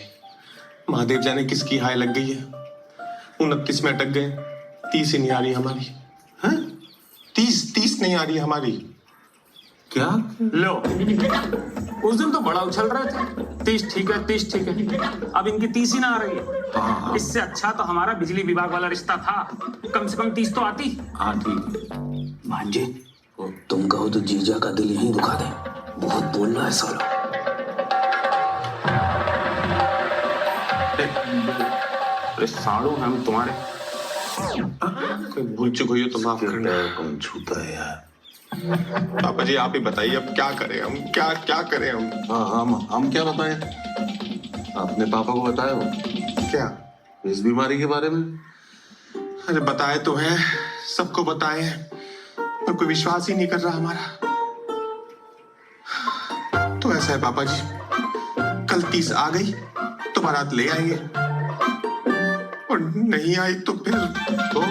महादेव जाने किसकी हाय लग गई है, 29 में अटक गए, 30 ही नहीं आ रही हमारी। हैं? 30 नहीं आ रही हमारी। क्या लो, उस दिन तो बड़ा उछल रहे थे, 30 ठीक है 30 ठीक है, अब इनकी 30 ही ना आ रही है। इससे अच्छा तो हमारा बिजली विभाग वाला रिश्ता था, कम से कम 30 तो आती। हाँ ठीक। भांजे, तुम कहो तो जीजा का दिल यहीं दुखा दे, बहुत बोल रहा है साला। अरे साड़ू हम तुम्हारे। कोई भूल चूक हुई हो तो माफ करना। कौन छूता है यार? पापा जी आप ही बताइए, अब क्या करें हम, क्या क्या करें हम? हाँ हम क्या बताएं? आपने पापा को बताया हो क्या? इस बीमारी के बारे में? अरे बताए तो है, सबको बताए हैं, पर कोई विश्वास ही नहीं कर रहा हमारा। तो ऐसा है पापा जी, कल 30 आ गई तो बारात ले आएंगे, और नहीं आई तो फिर तो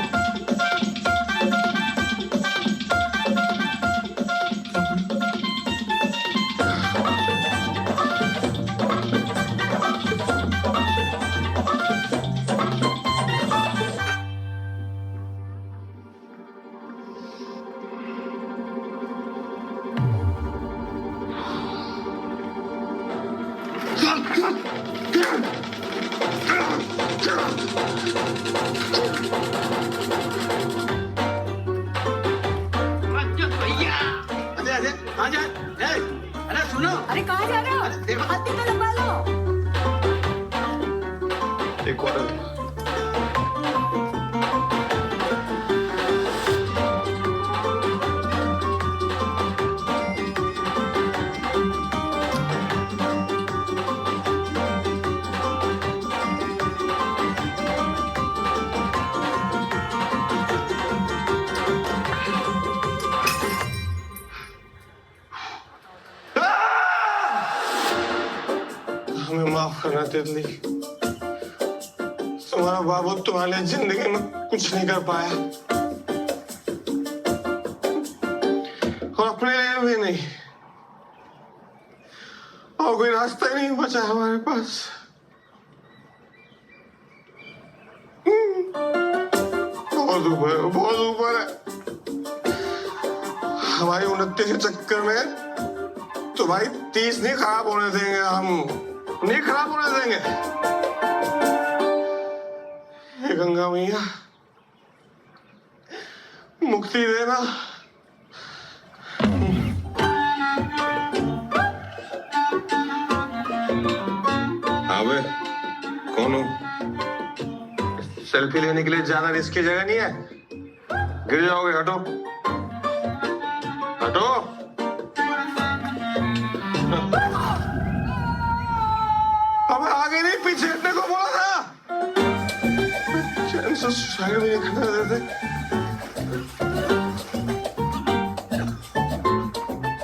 अरे सुनो, अरे कहाँ जा रहे हो? हाथ तो लंबा लो। एक और हमें माफ करना तितली, तुम्हारा बाबू तुम्हारे लिए जिंदगी में कुछ नहीं कर पाया, और अपने लिए भी नहीं, और कोई रास्ता ही नहीं बचा हमारे पास। बहुत ऊपर है, बहुत ऊपर है। हमारी उन्नति के चक्कर में तो भाई 30 नहीं खराब होने देंगे, हम नहीं खराब होने देंगे। हे गंगा मैया, मुक्ति देना। अबे कौन हो? सेल्फी लेने के लिए ज्यादा रिस्की जगह नहीं है, गिर जाओगे। हटो हटो। अब आगे नहीं पीछे हटने को बोला था। चैन से साइड में नहीं खड़ा देते।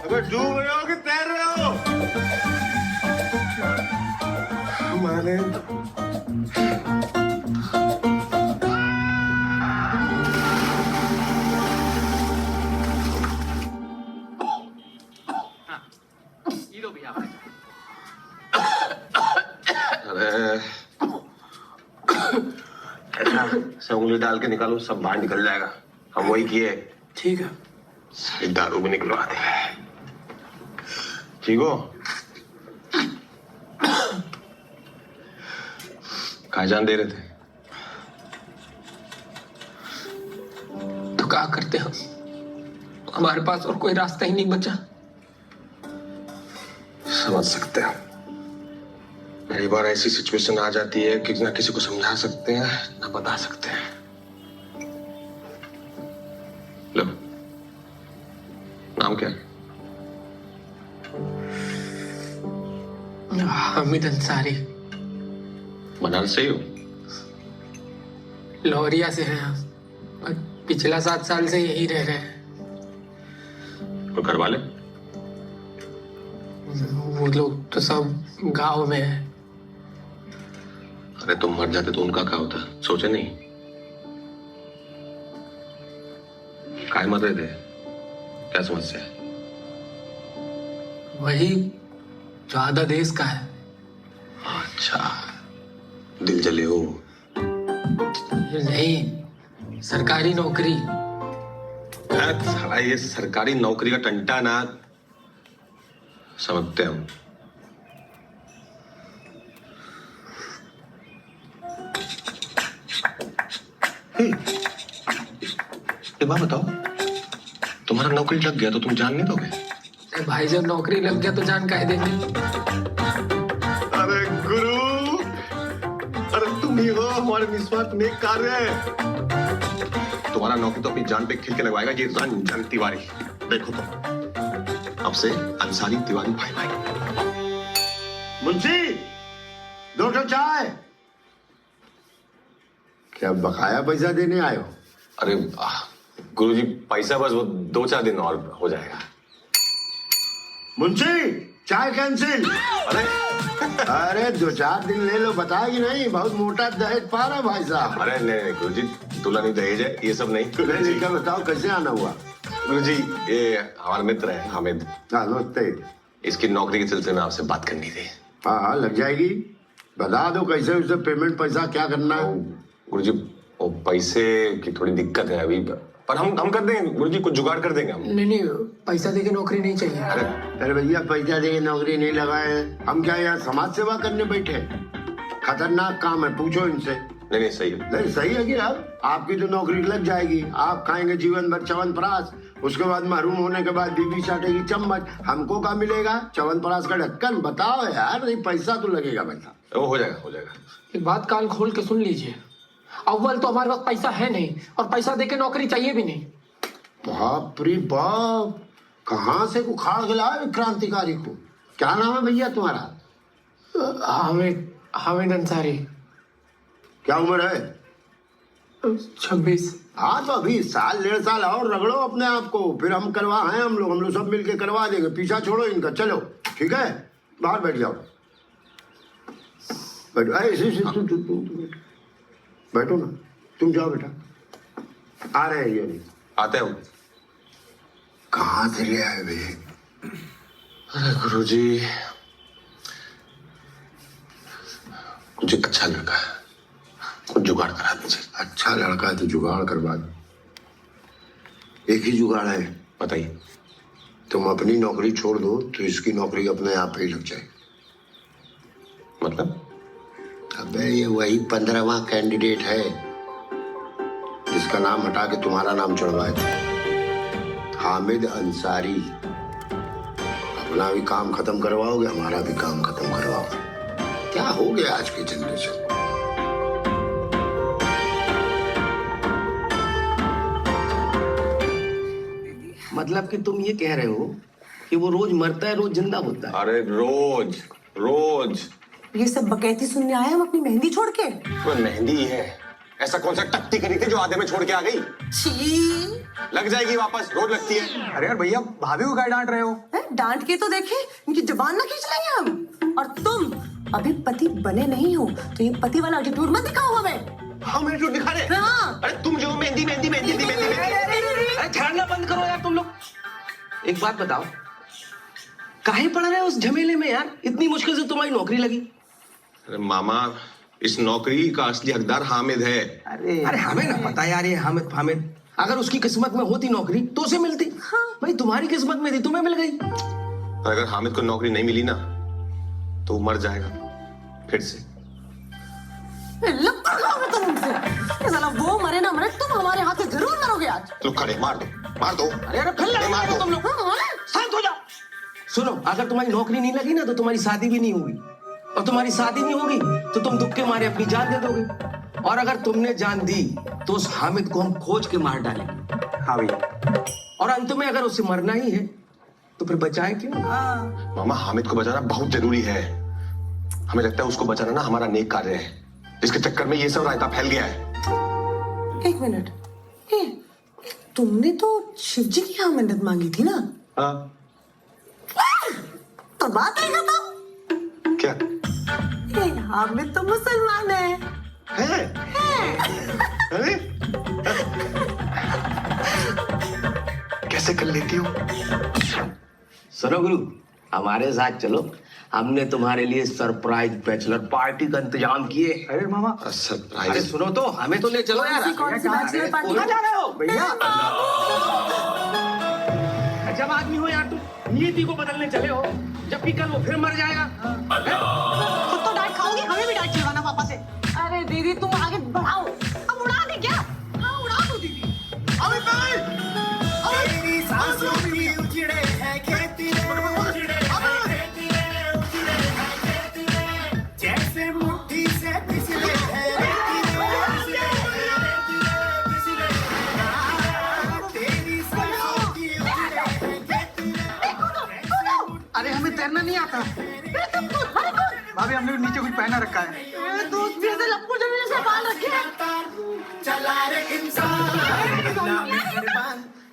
अबे डूब रहे हो कि तैर रहे हो? हमारे ऐसा उंगली डाल के निकालो, सब बाहर निकल जाएगा। हम वही किए। ठीक है। सारी दारू भी निकलवा दे। ठीक हो? कहाँ जान दे रहे थे? तो क्या करते हम? हमारे पास और कोई रास्ता ही नहीं बचा। समझ सकते हैं। कई बार ऐसी सिचुएशन आ जाती है कि ना किसी को समझा सकते हैं ना बता सकते हैं। लो, नाम क्या है? हामिद अंसारी। बनारस से ही हो? लौरिया से हैं हम, और पिछला 7 साल से यही रह रहे हैं। और घर वाले? वो लोग तो सब गांव में हैं। अरे तुम मर जाते तो उनका क्या होता? सोचे नहीं? काय मर रहे थे? क्या समस्या है? वही जो आधा देश का है। अच्छा, दिल जले हो? नहीं, सरकारी नौकरी। साला ये सरकारी नौकरी का टंटा ना समझते हम। एक बात बताओ, तुम्हारा नौकरी लग गया तो तुम जान नहीं दोगे? अरे भाई, जब नौकरी लग गया तो जान काहे देंगे? अरे गुरु, अरे तुम ही हो हमारे निस्वार्थ नेक कार्य। तुम्हारा नौकरी तो अपनी जान पे खिल के लगवाएगा ये रंजन तिवारी। देखो तो, अब से अंसारी तिवारी भाई भाई। मुंशी, उठो चाय। क्या बकाया पैसा देने आए हो? अरे गुरुजी पैसा बस वो 2-4 दिन और हो जाएगा। मुंशी चाय कैंसिल। अरे 2-4 दिन ले लो, बताएगी नहीं, बहुत मोटा दहेज पा रहा भाई साहब। अरे नहीं गुरुजी, दुल्हन दहेज है ये सब नहीं। नहीं क्या बताओ कैसे आना हुआ? गुरुजी ये हमारा मित्र है हामिद। नमस्ते। इसकी नौकरी के सिलसिले में आपसे बात करनी थी। हाँ लग जाएगी, बता दो कैसे उसे पेमेंट पैसा क्या करना है। गुरुजी वो पैसे की थोड़ी दिक्कत है अभी, पर हम कर देंगे गुरुजी, कुछ जुगाड़ कर देंगे हम। नहीं पैसा देके नौकरी नहीं चाहिए। अरे भैया पैसा देके नौकरी नहीं लगाए, हम क्या यहाँ समाज सेवा करने बैठे? खतरनाक काम है, पूछो इनसे। नहीं सही है। नहीं सही है कि यार, आपकी तो नौकरी लग जाएगी, आप खाएंगे जीवन भर च्यवनप्राश, उसके बाद महरूम होने के बाद बीवी चाटेगी चम्मच, हमको क्या मिलेगा? च्यवनप्राश का ढक्कन। बताओ यार, नहीं पैसा तो लगेगा पैसा। वो हो जाएगा। एक बात कान खोल के सुन लीजिए, अव्वल तो हमारे पास पैसा है नहीं, और पैसा देके नौकरी चाहिए भी नहीं। बाप रे बाप, कहाँ से उखाड़ के लाए क्रांतिकारी को? क्या नाम है भैया तुम्हारा? हामिद अंसारी। क्या उम्र है? 26। हाँ तो अभी 1-1.5 साल और रगड़ो अपने आप को, फिर हम हम लोग सब मिलके करवा देंगे। पीछा छोड़ो इनका, चलो ठीक है, बाहर बैठ जाओ। बैठो, बैठो ना, तुम जाओ बेटा। आ रहे हैं ये नहीं आते हो? कहाँ से ले आए भैया? अरे गुरुजी कुछ अच्छा लड़का है, कुछ जुगाड़ करा दीजिए। अच्छा लड़का है तो जुगाड़ करवा दो। एक ही जुगाड़ है, बताइए। तुम अपनी नौकरी छोड़ दो तो इसकी नौकरी अपने आप ही लग जाएगी। मतलब? अबे ये वही 15वां कैंडिडेट है जिसका नाम हटा के तुम्हारा नाम चढ़वाए थे, हामिद अंसारी। अपना भी काम खत्म करवाओगे, हमारा भी काम खत्म करवाओगे। क्या हो गया आज की जनरेशन? मतलब कि तुम ये कह रहे हो कि वो रोज मरता है रोज जिंदा होता है? अरे रोज ये सब बकैती सुनने आए हम अपनी मेहंदी छोड़ के? वो मेहंदी ही है, ऐसा कौन सा टट्टी करी थी जो आधे में छोड़ के आ गई? छी, लग जाएगी वापस, रोज लगती है। अरे यार भैया, भाभी को क्या डांट रहे हो? डांट के तो देखे, इनकी जुबान ना खींच लेंगे हम। और तुम अभी पति बने नहीं हो तो ये पति वाला एटीट्यूड मत दिखाओ हमें। हम एटीट्यूड दिखा रहे? हाँ। अरे तुम जो मेहंदी। अरे छेड़ना बंद करो यार तुम लोग। एक बात बताओ, काहे पड़ रहे हो उस झमेले में यार? इतनी मुश्किल से तुम्हारी नौकरी लगी। अरे मामा, इस नौकरी का असली हकदार हामिद है। अरे हमें ना पता यार, ये हामिद अगर उसकी किस्मत में होती नौकरी तो उसे मिलती। हाँ। भाई तुम्हारी किस्मत में थी, तुम्हें मिल गई। और अगर हामिद को नौकरी नहीं मिली ना तो वो मर जाएगा फिर से। तुम उनसे, साला वो मरे ना मरे, तुम हमारे हाथ से जरूर मरोगे आज। तो खड़े मार दो। अरे फिर मार दो तुम लोग। शांत हो जाओ। सुनो, अगर तुम्हारी नौकरी नहीं लगी ना तो तुम्हारी शादी भी नहीं होगी, और तुम्हारी शादी नहीं होगी तो तुम दुख के मारे अपनी जान दे दोगे, और अगर तुमने जान दी तो उस हामिद को हम खोज के मार डालेंगे। हाँ भैया। और अंत में अगर उसे मरना ही है तो फिर बचाए क्यों? मामा, हामिद को बचाना बहुत जरूरी है। हमें लगता है उसको बचाना ना हमारा नेक कार्य है, इसके चक्कर में ये सब रायता फैल गया है। एक मिनट, तुमने तो शिव जी की यहाँ मन्नत मांगी थी ना? हाँ। तो बात है खत्म। क्या? हामिद तो मुसलमान है। अरे कैसे कर लेती हो? सुनो गुरु, हमारे साथ चलो, हमने तुम्हारे लिए सरप्राइज बैचलर पार्टी का इंतजाम किए। अरे मामा, सरप्राइज? अरे सुनो तो, हमें तो ले चलो यार। कौन सी बैचलर पार्टी? कहाँ जा रहे हो भैया? जब आदमी हो यार, तुम नीति को बदलने चले हो, जबकि कल वो फिर मर जाएगा। खुद तो डांट खाओगी, हमें भी डांट चिढ़वाना पापा से। अरे दीदी तुम आगे बढ़ाओ, अब उड़ा दे क्या? हाँ उड़ा दो दीदी। अबे तेरी सांसों की उजड़े है खेती रे, उजड़े है खेती रे, उजड़े है खेती रे, जैसे मुट्ठी से फिसले है रेती रे, फिसले तेरी सांसों की उजड़े है खेती रे। अरे हमें तैरना नहीं आता। भाभी हमने भी नीचे कुछ पहना रखा है। दोस्त भी ऐसे लप्पू जमीन से बाल रखे हैं। चला रे इंसान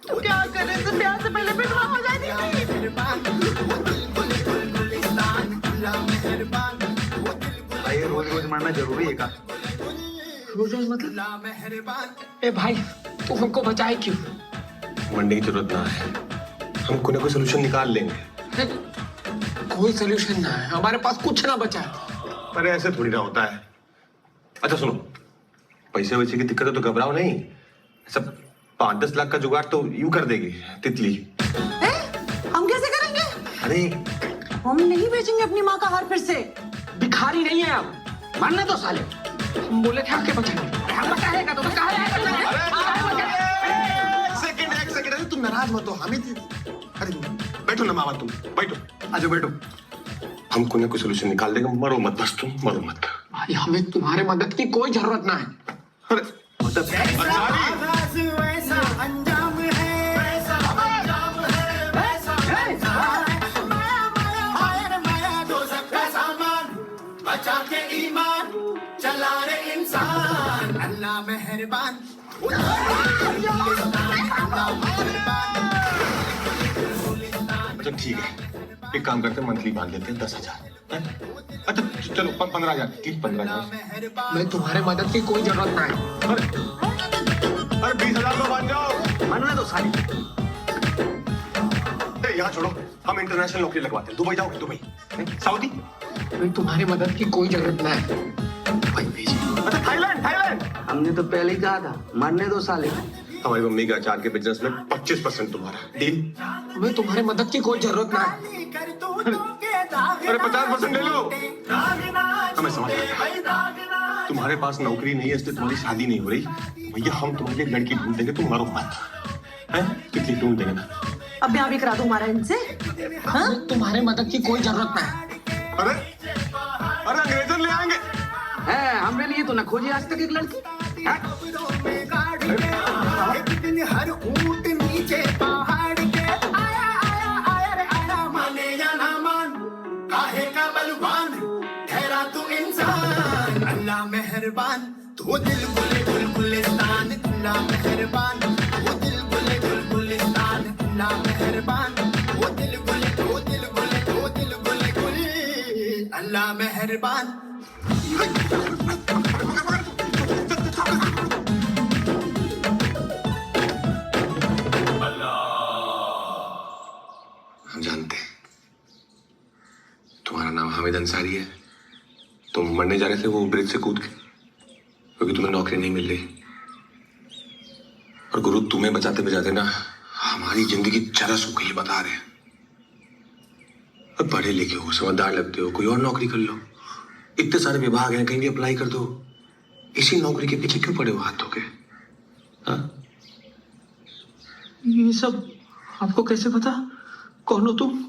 तो क्या करे, तो ब्याह से पहले विधवा हो जाती थी। भाई रोज रोज मरना जरूरी है का? रोज रोज मतलब? ए भाई तू हमको बचाए क्यों? मरने की जरूरत ना है, हम कोई ना कोई सोल्यूशन निकाल लेंगे। कोई सोल्यूशन ना है, हमारे पास कुछ ना बचा है। अरे ऐसे थोड़ी ना होता है। अच्छा सुनो, पैसे वैसे की दिक्कत है तो घबराओ नहीं, सब 5-10 लाख का जुगाड़ तो यूं कर देगी तितली। हम कैसे करेंगे? अरे हम नहीं बेचेंगे अपनी माँ का हार फिर से। भिखारी नहीं है हम, मानने दो साले। हम बोले थे आके बचाएंगे, हम बचाएगा तो कहा है? एक सेकंड, अरे तुम नाराज मत हो, हमें अरे बैठो ना मामा, तुम बैठो, आजो बैठो, हम कोई ना कोई सोल्यूशन निकाल देंगे। मरो मत बस, तुम मरो मत। भाई हमें तुम्हारे मदद की कोई जरूरत ना है। अरे वैसा अंजाम है, वैसा अंजाम है, वैसा माया दो सबका सामान, बचा के ईमान, चला रे इंसान, अल्लाह मेहरबान। अच्छा ठीक है, एक काम करते हैं, मंथली बांध लेते हैं 10,000। अच्छा चलो 15,000, 15,000। मैं तुम्हारे मदद की कोई जरूरत ना है। अरे 20,000 को बांध जाओ, मानना दो साली। यहाँ छोड़ो, हम इंटरनेशनल नौकरी लगवाते हैं। दुबई जाओ, दुबई, सऊदी। मैं तुम्हारी मदद की कोई जरूरत ना है। अच्छा थाईलैंड, थाईलैंड। हमने तो पहले ही कहा था, मानने दो साले। हमारी मम्मी के अचार के बिजनेस में 25% तुम्हारा डील। हमें तुम्हारे मदद की कोई जरूरत ना है। अरे 50% ले लो। हमें समझ में आता है, तुम्हारे पास नौकरी नहीं है इसलिए तुम्हारी शादी नहीं हो रही। भैया हम तुम्हारे लिए लड़की ढूंढ देंगे, तुम मरो मत। हैं? कितनी ढूंढ देंगे ना। अब ब्याह भी करा दूं हमारा इनसे। हाँ? तुम्हारे मदद की कोई जरूरत ना है। अरे अरे अंग्रेजन ले आएंगे। है हमरे लिए तो न खोजी आज तक एक लड़की। एक दिन हर ऊंट नीचे पहाड़ के आया आया आया रे आया, माने या ना मान, काहे का बलवान, ठहरा तू इंसान, अल्लाह मेहरबान, तू दिल गुले गुलगुलिस्तान, अल्लाह मेहरबान, वो दिल गुले गुलगुलिस्तान, अल्लाह मेहरबान, वो दिल गुले गुल, अल्लाह मेहरबान। हम जानते हैं तुम्हारा नाम हामिद अंसारी है। तुम मरने जा रहे थे वो ब्रिज से कूद के, क्योंकि तुम्हें नौकरी नहीं मिल रही। और गुरु तुम्हें बचाते बचाते ना हमारी जिंदगी चरस हो गई, बता रहे हैं। अब पढ़े लिखे हो, समझदार लगते हो, कोई और नौकरी कर लो। इतने सारे विभाग हैं, कहीं भी अप्लाई कर दो। इसी नौकरी के पीछे क्यों पड़े हो हाथ धो के? हाँ? ये सब आपको कैसे पता? कौन हो तुम?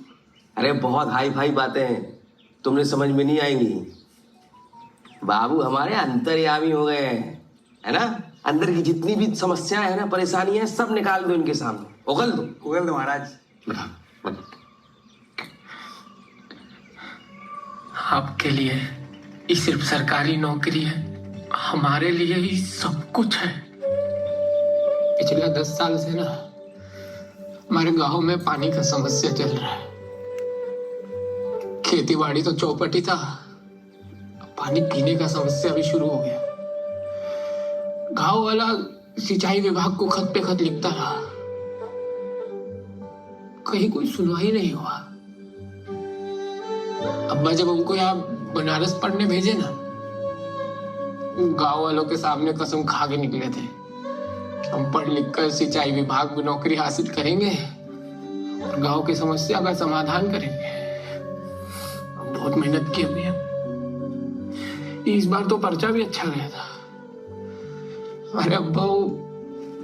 अरे बहुत हाई फाई बातें हैं, तुमने समझ में नहीं आएंगी। बाबू हमारे अंतर्यामी हो गए हैं, है ना? अंदर की जितनी भी समस्याएं हैं ना, परेशानियां हैं, सब निकाल दो इनके सामने, उगल दो महाराज। आपके लिए ये सिर्फ सरकारी नौकरी है, हमारे लिए ही सब कुछ है। पिछले 10 साल से ना हमारे गांव में पानी का समस्या चल रहा है। खेती बाड़ी तो चौपट ही था, पानी पीने का समस्या भी शुरू हो गया। गांव वाला सिंचाई विभाग को खत पे खत लिखता रहा, कहीं कोई सुनवाई नहीं हुआ। अब्बा जब हमको यहाँ बनारस पढ़ने भेजे ना, गांव वालों के सामने कसम खा के निकले थे, हम पढ़ लिख कर सिंचाई विभाग में नौकरी हासिल करेंगे और गांव की समस्या का समाधान करेंगे। बहुत मेहनत की हमने। इस बार तो पर्चा भी अच्छा गया था। हमारे अब्बा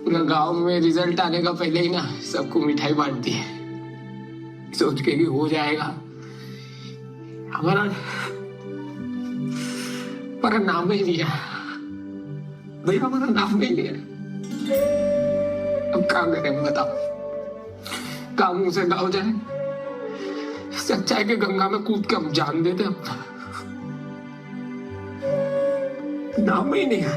पूरा गांव में रिजल्ट आने का पहले ही ना सबको मिठाई बांट दी है, सोच के कि हो जाएगा, हमारा नाम ही लिया भैया, हमारा नाम ही लिया। अब क्या करें बताओ? काम से गाँव जाए, इससे अच्छा है कि गंगा में कूद के हम जान देते अपना। नाम में ही नहीं है।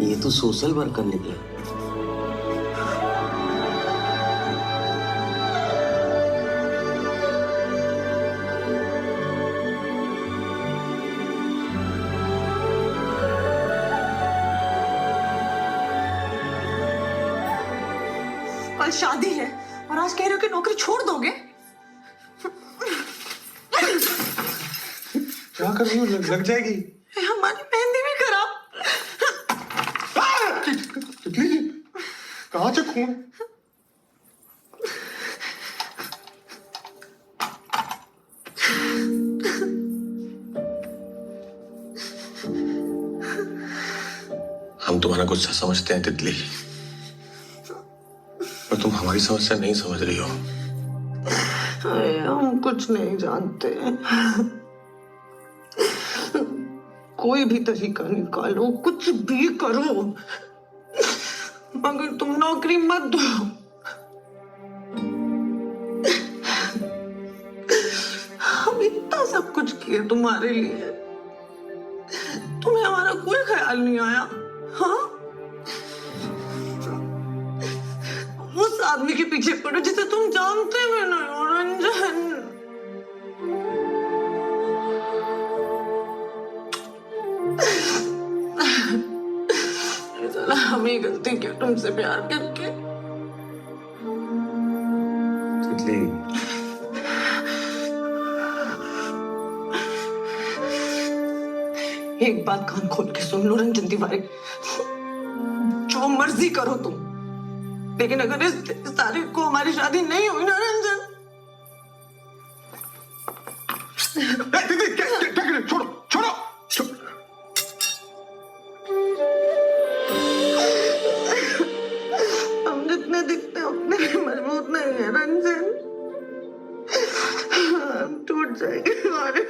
ये तो सोशल वर्कर निकला। कल शादी है और आज कह रहे हो कि नौकरी छोड़ दोगे? क्या कर रही हो? लग जाएगी। हमारी मेहंदी भी खराब। तितली जी, कहाँ से खून? हम तुम्हारा गुस्सा समझते हैं तितली, पर तुम हमारी समस्या नहीं समझ रही हो। हम कुछ नहीं जानते। कोई भी तरीका निकालो, कुछ भी करो, मगर तुम नौकरी मत दो। हम इतना सब कुछ किए तुम्हारे लिए, तुम्हें हमारा कोई ख्याल नहीं आया? हाँ, उस आदमी के पीछे पड़ो जिसे तुम जानते भी नहीं हो, रंजन। हमें गलती क्या तुमसे प्यार करके? तितली, एक बात कान खोल के सुन लो रंजन तिवारी, जो मर्जी करो तुम, लेकिन अगर इस तारीख को हमारी शादी नहीं हुई ना रंजन। छोड़ो छोड़ो। हम जितने दिखते हैं उतने भी मजबूत नहीं है रंजन। हम टूट जाएंगे हमारे।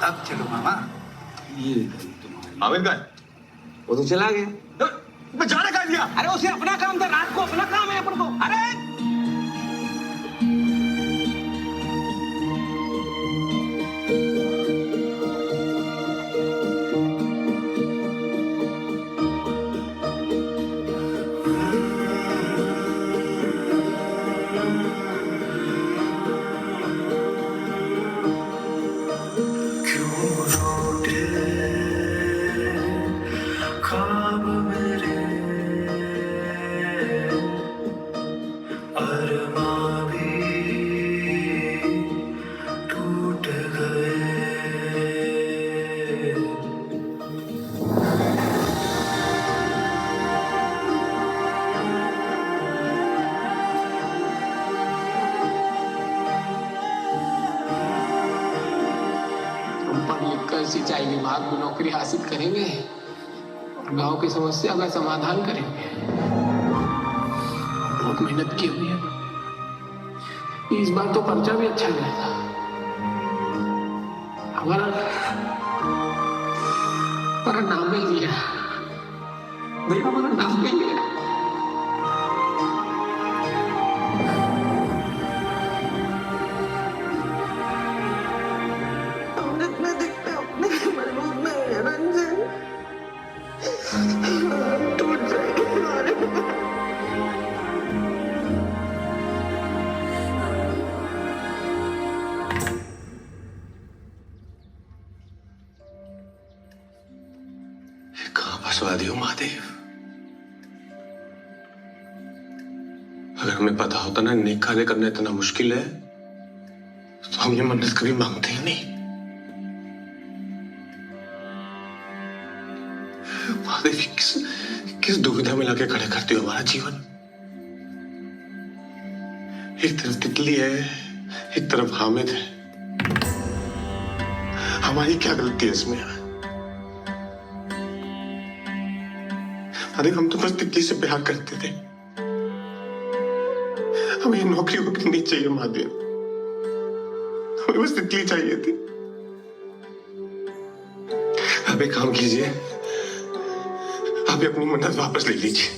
अब चलो मामा। आमिर का है? वो तो चला गया। जाने का दिया? अरे उसे अपना काम था, रात को अपना काम है अपन को। अरे ख्वाब मेरे अरमां भी टूट गए। हम पढ़ लिख कर सिंचाई विभाग में नौकरी हासिल करेंगे और गांव की समस्या का समाधान करेंगे। बहुत मेहनत की हुई है। इस बार तो पर्चा भी अच्छा गया था। हमारा पर नाम नहीं लिया भैया, हमारा नाम नहीं लिया। हम जितने दिखते हैं उतने भी मजबूत नहीं है रंजन। हम टूट जाएंगे हमारे। कहाँ फंसवा दियो महादेव। अगर हमें पता होता ना नेक खाने करना इतना मुश्किल है तो हम ये मन्नत कभी मांगते ही नहीं। महादेव, किस दुविधा में लाके खड़े करते हो हमारा जीवन। एक तरफ तितली है, एक तरफ हामिद है। हमारी क्या गलती है इसमें? अरे हम तो बस तितली से प्यार करते थे, हमें ये नौकरी वोकरी नहीं चाहिए महादेव, हमें बस तितली चाहिए थी। आप एक काम कीजिए, आप अपनी मन्नत वापस ले लीजिए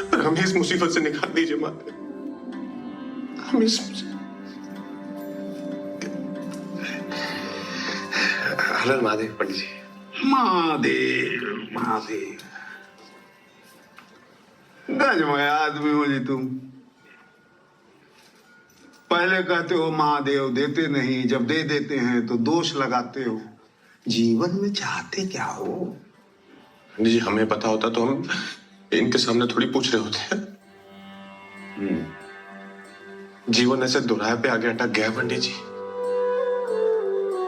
और हमें इस मुसीबत से निकाल दीजिए महादेव, हमें इस हर महादेव। पंडित जी महादेव महादेव, गजमय आदमी हो जी तुम। पहले कहते हो महादेव देते नहीं, जब दे देते हैं तो दोष लगाते हो। जीवन में चाहते क्या हो? पंडित जी हमें पता होता तो हम इनके सामने थोड़ी पूछ रहे होते हैं। जीवन ऐसे दोराहे पे आगे अटक गया पंडित जी,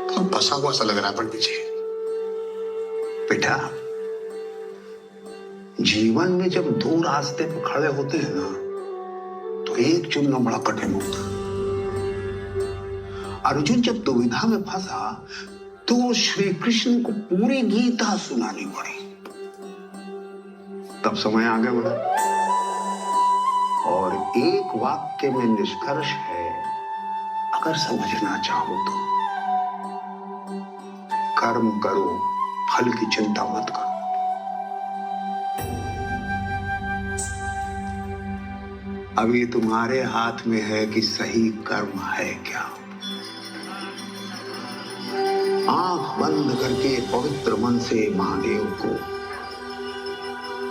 तो फंसा हुआ सा लग रहा है पंडित जी। बेटा, जीवन में जब दो रास्ते पे खड़े होते हैं ना, तो एक चुनना बड़ा कठिन होता है। अर्जुन जब दुविधा में फंसा तो श्री कृष्ण को पूरी गीता सुनानी पड़ी, तब समय आगे बढ़ा। और एक वाक्य में निष्कर्ष है, अगर समझना चाहो तो कर्म करो, फल की चिंता मत करो। अभी तुम्हारे हाथ में है कि सही कर्म है क्या। आंख बंद करके पवित्र मन से महादेव को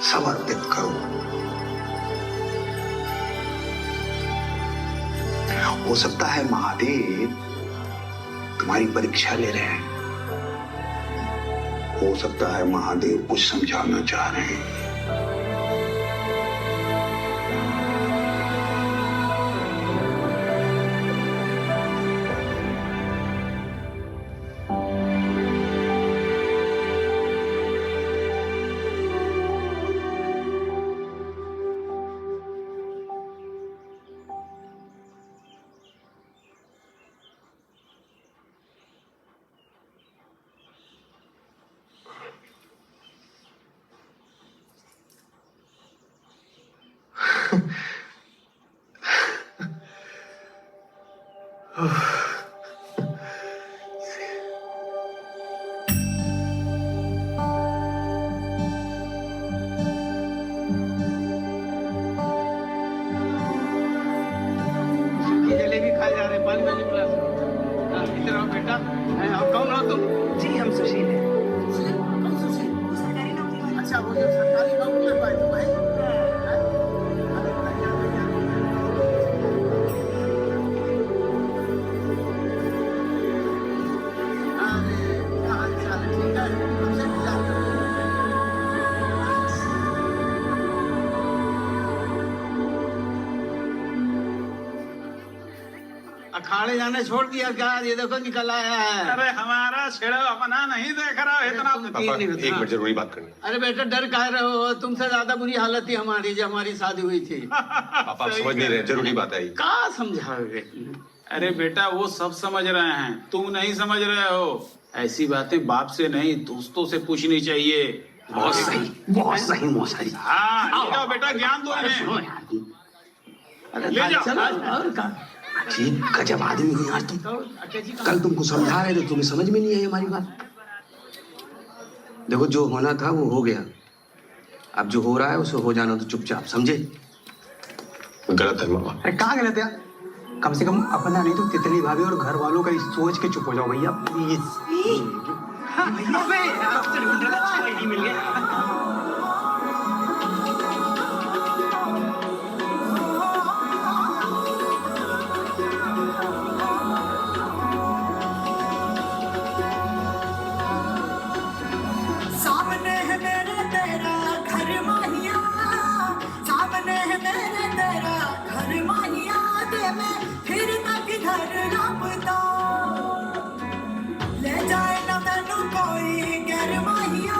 समर्पित करो। हो सकता है महादेव तुम्हारी परीक्षा ले रहे हैं, हो सकता है महादेव कुछ समझाना चाह रहे हैं। जलेबी खाए जा रहे, पानी वाली गिलास। इधर आओ बेटा। आप कौन हो तुम? जी हम सुशील हैं। कौन सुशील? वो सरकारी नौकरी वाला। अच्छा, वो जो सरकारी नौकरी में पाए तुम है? अखाड़े जाने छोड़ दिया क्या? ये देखो निकल आया है। अरे हमारा छेड़ा अपना नहीं देख रहा है इतना। पापा एक मिनट जरूरी बात करनी है। अरे बेटा डर कह रहे हो? तुमसे ज्यादा बुरी हालत थी हमारी जब हमारी शादी हुई थी। पापा आप समझ नहीं रहे, जरूरी बात है। क्या समझाओगे? अरे बेटा वो सब समझ रहे हैं, तुम नहीं समझ रहे हो। ऐसी बातें बाप से नहीं दोस्तों से पूछनी चाहिए। बहुत सही, बहुत सही, बहुत सही। हाँ ले जाओ बेटा, ज्ञान दो इन्हें। ले जाओ। चलो और क्या? ठीक गजब आदमी हुई आज तुम। कल तुमको समझा रहे थे, तुम्हें समझ में नहीं आई हमारी बात। देखो जो होना था वो हो गया, अब जो हो रहा है उसे हो जाना तो चुपचाप, समझे? गलत है मामा। अरे कहाँ गलत है? कम से कम अपना नहीं तो तितली भाभी और घर वालों का सोच के चुप हो जाओ भैया प्लीज। मिल गया। सामने है मेरे तेरा घर माहिया, सामने है मेरे तेरा घर माहिया, दे मैं फिर तक घर रबता ले जाए ना मैनू कोई गैर माहिया,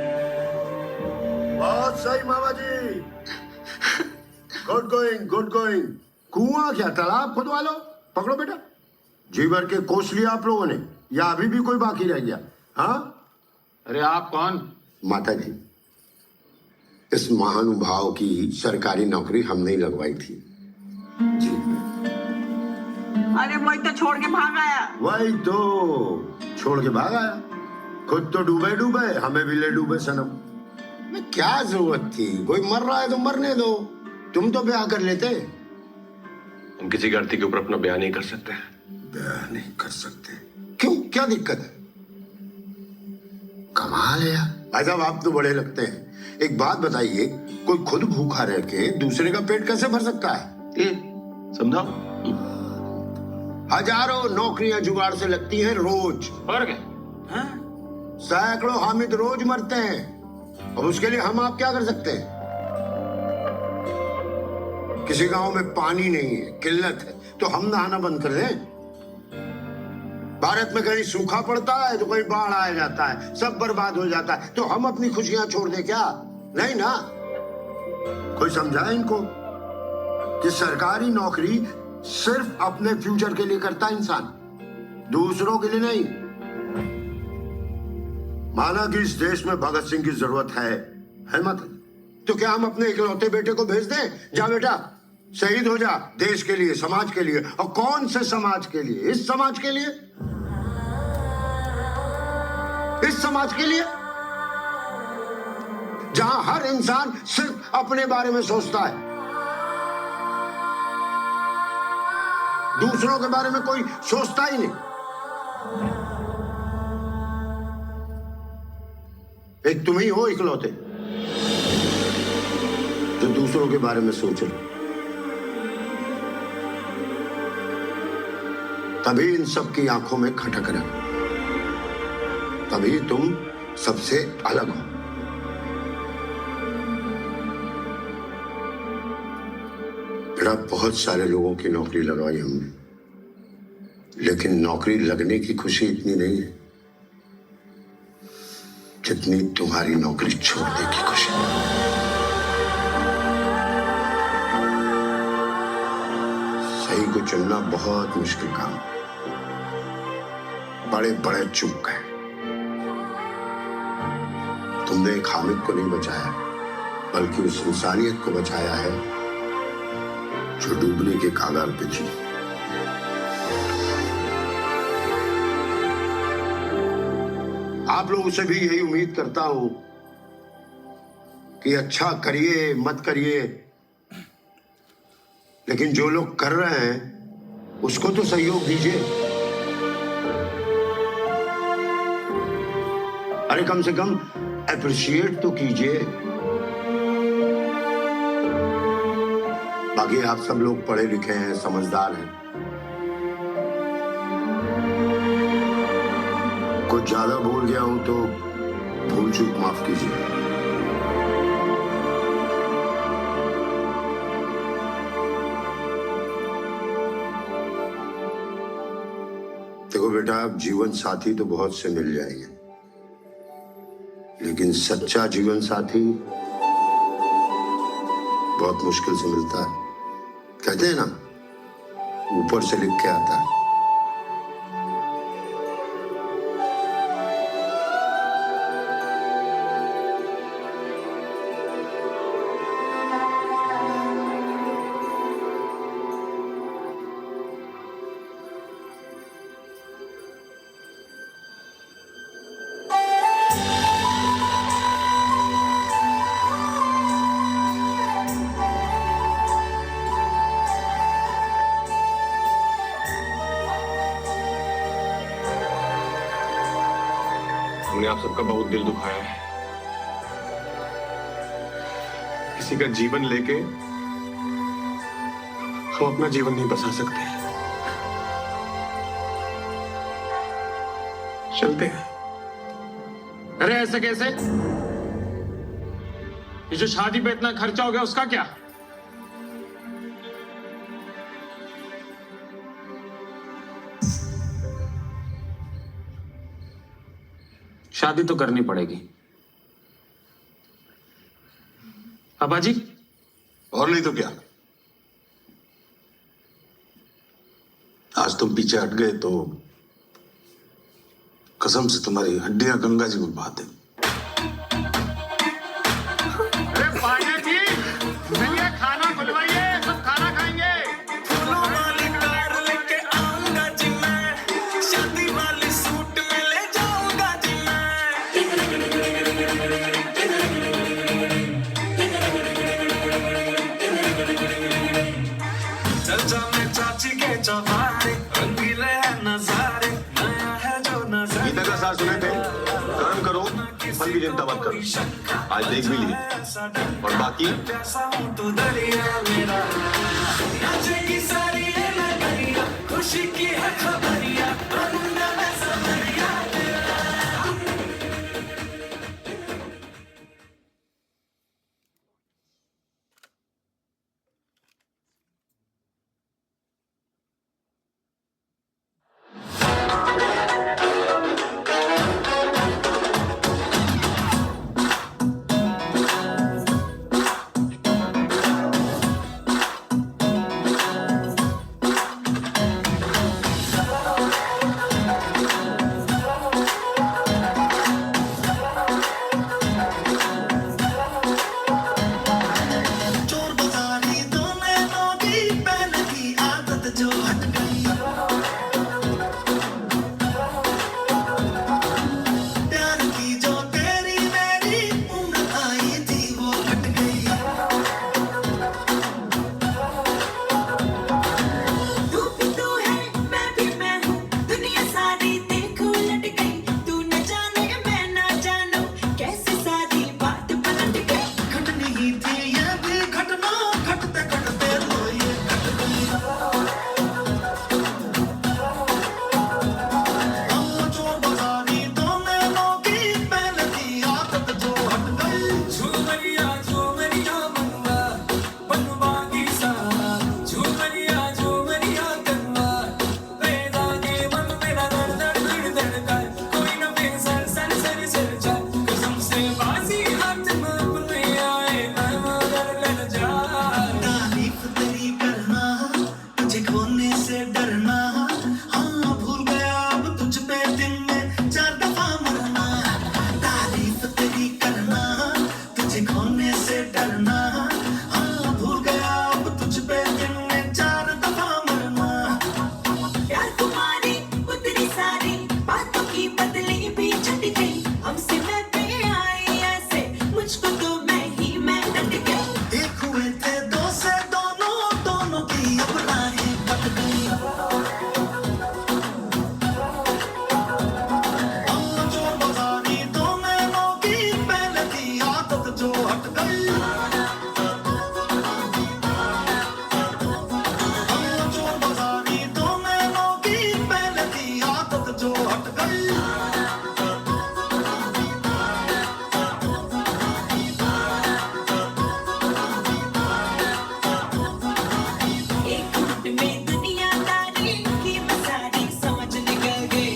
सही मामा जी। Good going, good going. कुआं क्या तालाब खुदवा लो। पकड़ो बेटा। जी भर के कोस लिया आप लोगों ने, या अभी भी कोई बाकी रह गया? हाँ? अरे आप कौन? माता जी, इस महानुभाव की सरकारी नौकरी हमने ही लगवाई थी। जी। अरे वही तो छोड़ के भाग आया। वही तो छोड़ के भाग आया। खुद तो डूबे डूबे, हमें भी ले डूबे सनम। मैं क्या जरूरत थी? कोई मर रहा है तो मरने दो, तुम तो ब्याह कर लेते। हम किसी गलती के ऊपर अपना बयान नहीं कर सकते। ब्याह नहीं कर सकते? क्यों, क्या दिक्कत है? कमाल है यार। भाई साहब आप तो बड़े लगते हैं। एक बात बताइए, कोई खुद भूखा रह के दूसरे का पेट कैसे भर सकता है? समझाओ। हजारों नौकरियां जुगाड़ से लगती हैं रोज। और क्या? सैकड़ों हामिद रोज मरते हैं। अब उसके लिए हम आप क्या कर सकते हैं? किसी गांव में पानी नहीं है, किल्लत है, तो हम नहाना बंद कर दें? भारत में कहीं सूखा पड़ता है तो कहीं बाढ़ आ जाता है, सब बर्बाद हो जाता है, तो हम अपनी खुशियां छोड़ दें क्या? नहीं ना। कोई समझाए इनको कि सरकारी नौकरी सिर्फ अपने फ्यूचर के लिए करता है इंसान, दूसरों के लिए नहीं। माना कि इस देश में भगत सिंह की जरूरत है मत, तो क्या हम अपने इकलौते बेटे को भेज दें? जा बेटा शहीद हो जा देश के लिए, समाज के लिए। और कौन से समाज के लिए? इस समाज के लिए, इस समाज के लिए जहां हर इंसान सिर्फ अपने बारे में सोचता है, दूसरों के बारे में कोई सोचता ही नहीं। एक तुम ही हो इकलौते जो दूसरों के बारे में सोचे। तभी इन सब की आंखों में खटक रहे, तभी तुम सबसे अलग हो। बेटा बहुत सारे लोगों की नौकरी लगवाई हमने, लेकिन नौकरी लगने की खुशी इतनी नहीं है जितनी तुम्हारी नौकरी छोड़ने की खुशी। सही को चुनना बहुत मुश्किल काम। बड़े बड़े चूक गए। तुमने एक हामिद को नहीं बचाया, बल्कि उस इंसानियत को बचाया है जो डूबने के कागार पे थी। आप लोगों से भी यही उम्मीद करता हूं कि अच्छा करिए मत करिए, लेकिन जो लोग कर रहे हैं उसको तो सहयोग दीजिए। अरे कम से कम अप्रिशिएट तो कीजिए। बाकी आप सब लोग पढ़े लिखे हैं, समझदार हैं। कुछ ज्यादा बोल गया हूं तो भूल चूक माफ कीजिए। देखो बेटा, आप जीवन साथी तो बहुत से मिल जाएंगे, लेकिन सच्चा जीवन साथी बहुत मुश्किल से मिलता है। कहते हैं ना, ऊपर से लिख के आता है। हमने आप सबका बहुत दिल दुखाया है। किसी का जीवन लेके हम अपना जीवन नहीं बसा सकते। चलते हैं। अरे ऐसे कैसे? ये जो शादी पे इतना खर्चा हो गया उसका क्या? शादी तो करनी पड़ेगी। पापा जी। और नहीं तो क्या, आज तुम पीछे हट गए तो कसम से तुम्हारी हड्डियां गंगा जी में बहाते। अरे पांडे जी, चलिए खाना खुलवाइए, सब खाना खाएंगे। फूलों वाली कार लेके आऊंगा जी मैं, शादी वाले सूट में ले जाऊंगा जी मैं। चल जा मैं चाची के चौबारे, रंगीले हैं नजारे, नया है जो नजारा। गीता का साथ सुने थे, कर्म करो फल की चिंता मत करो, आज देख भी लिए और बाकी प्यासा हूँ तो दरिया मेरा, नाचेगी सारी ये नगरिया, खुशी की है खबरिया, बनूंगा मैं संवरिया तेरा। चोर बाजारी दो नैनों की पहले की आदत जो हट गई, प्यार की जो तेरी मेरी उम्र आई थी वो हट गई। तू भी तू है, मैं भी मैं हूँ, दुनिया सारी देखो उलट गई, तू न जाने मैं न जानू, कैसे सारी बात पलट गई। घटनी ही थी ये भी घटना, घटते घटते लो ये घट गई। चोर बाजारी दो नैनों की पहले की आदत जो हट गई। झूमरिया झूमरिया बनवा, बनवा की सा, झूमरिया गंवा, पैदा के मन मेरा दर दर दर दर कर, कोई न बेसर सर सर सर जा, कसम से बाजी हाथ में अपने आए मैं मगर कर जा। तारीफ तेरी करना, तुझे खोने से डरना, हाँ भूल गया अब तुझ पे दिन में 4 दफा मरना। तारीफ तेरी करना, तुझे खोने से डरना, हाँ भूल गया अब तुझ पे दिन में 4 दफा मरना। प्यार तुम्हारी उतनी सारी बातों की बदली भी छट गई, हमसे मैं पे आई ऐसे, मुझको तो मैं डट गई। एक हुए थे दो से दोनों, दोनों की अब राहें बट गई। चोर बाजारी दो नैनों की पहले की आदत जो हट गई। चोर बाजारी दो नैनों की पहले की आदत जो हट गई। एक मिनट में दुनियादारी की मैं सारी समझ निकल गई।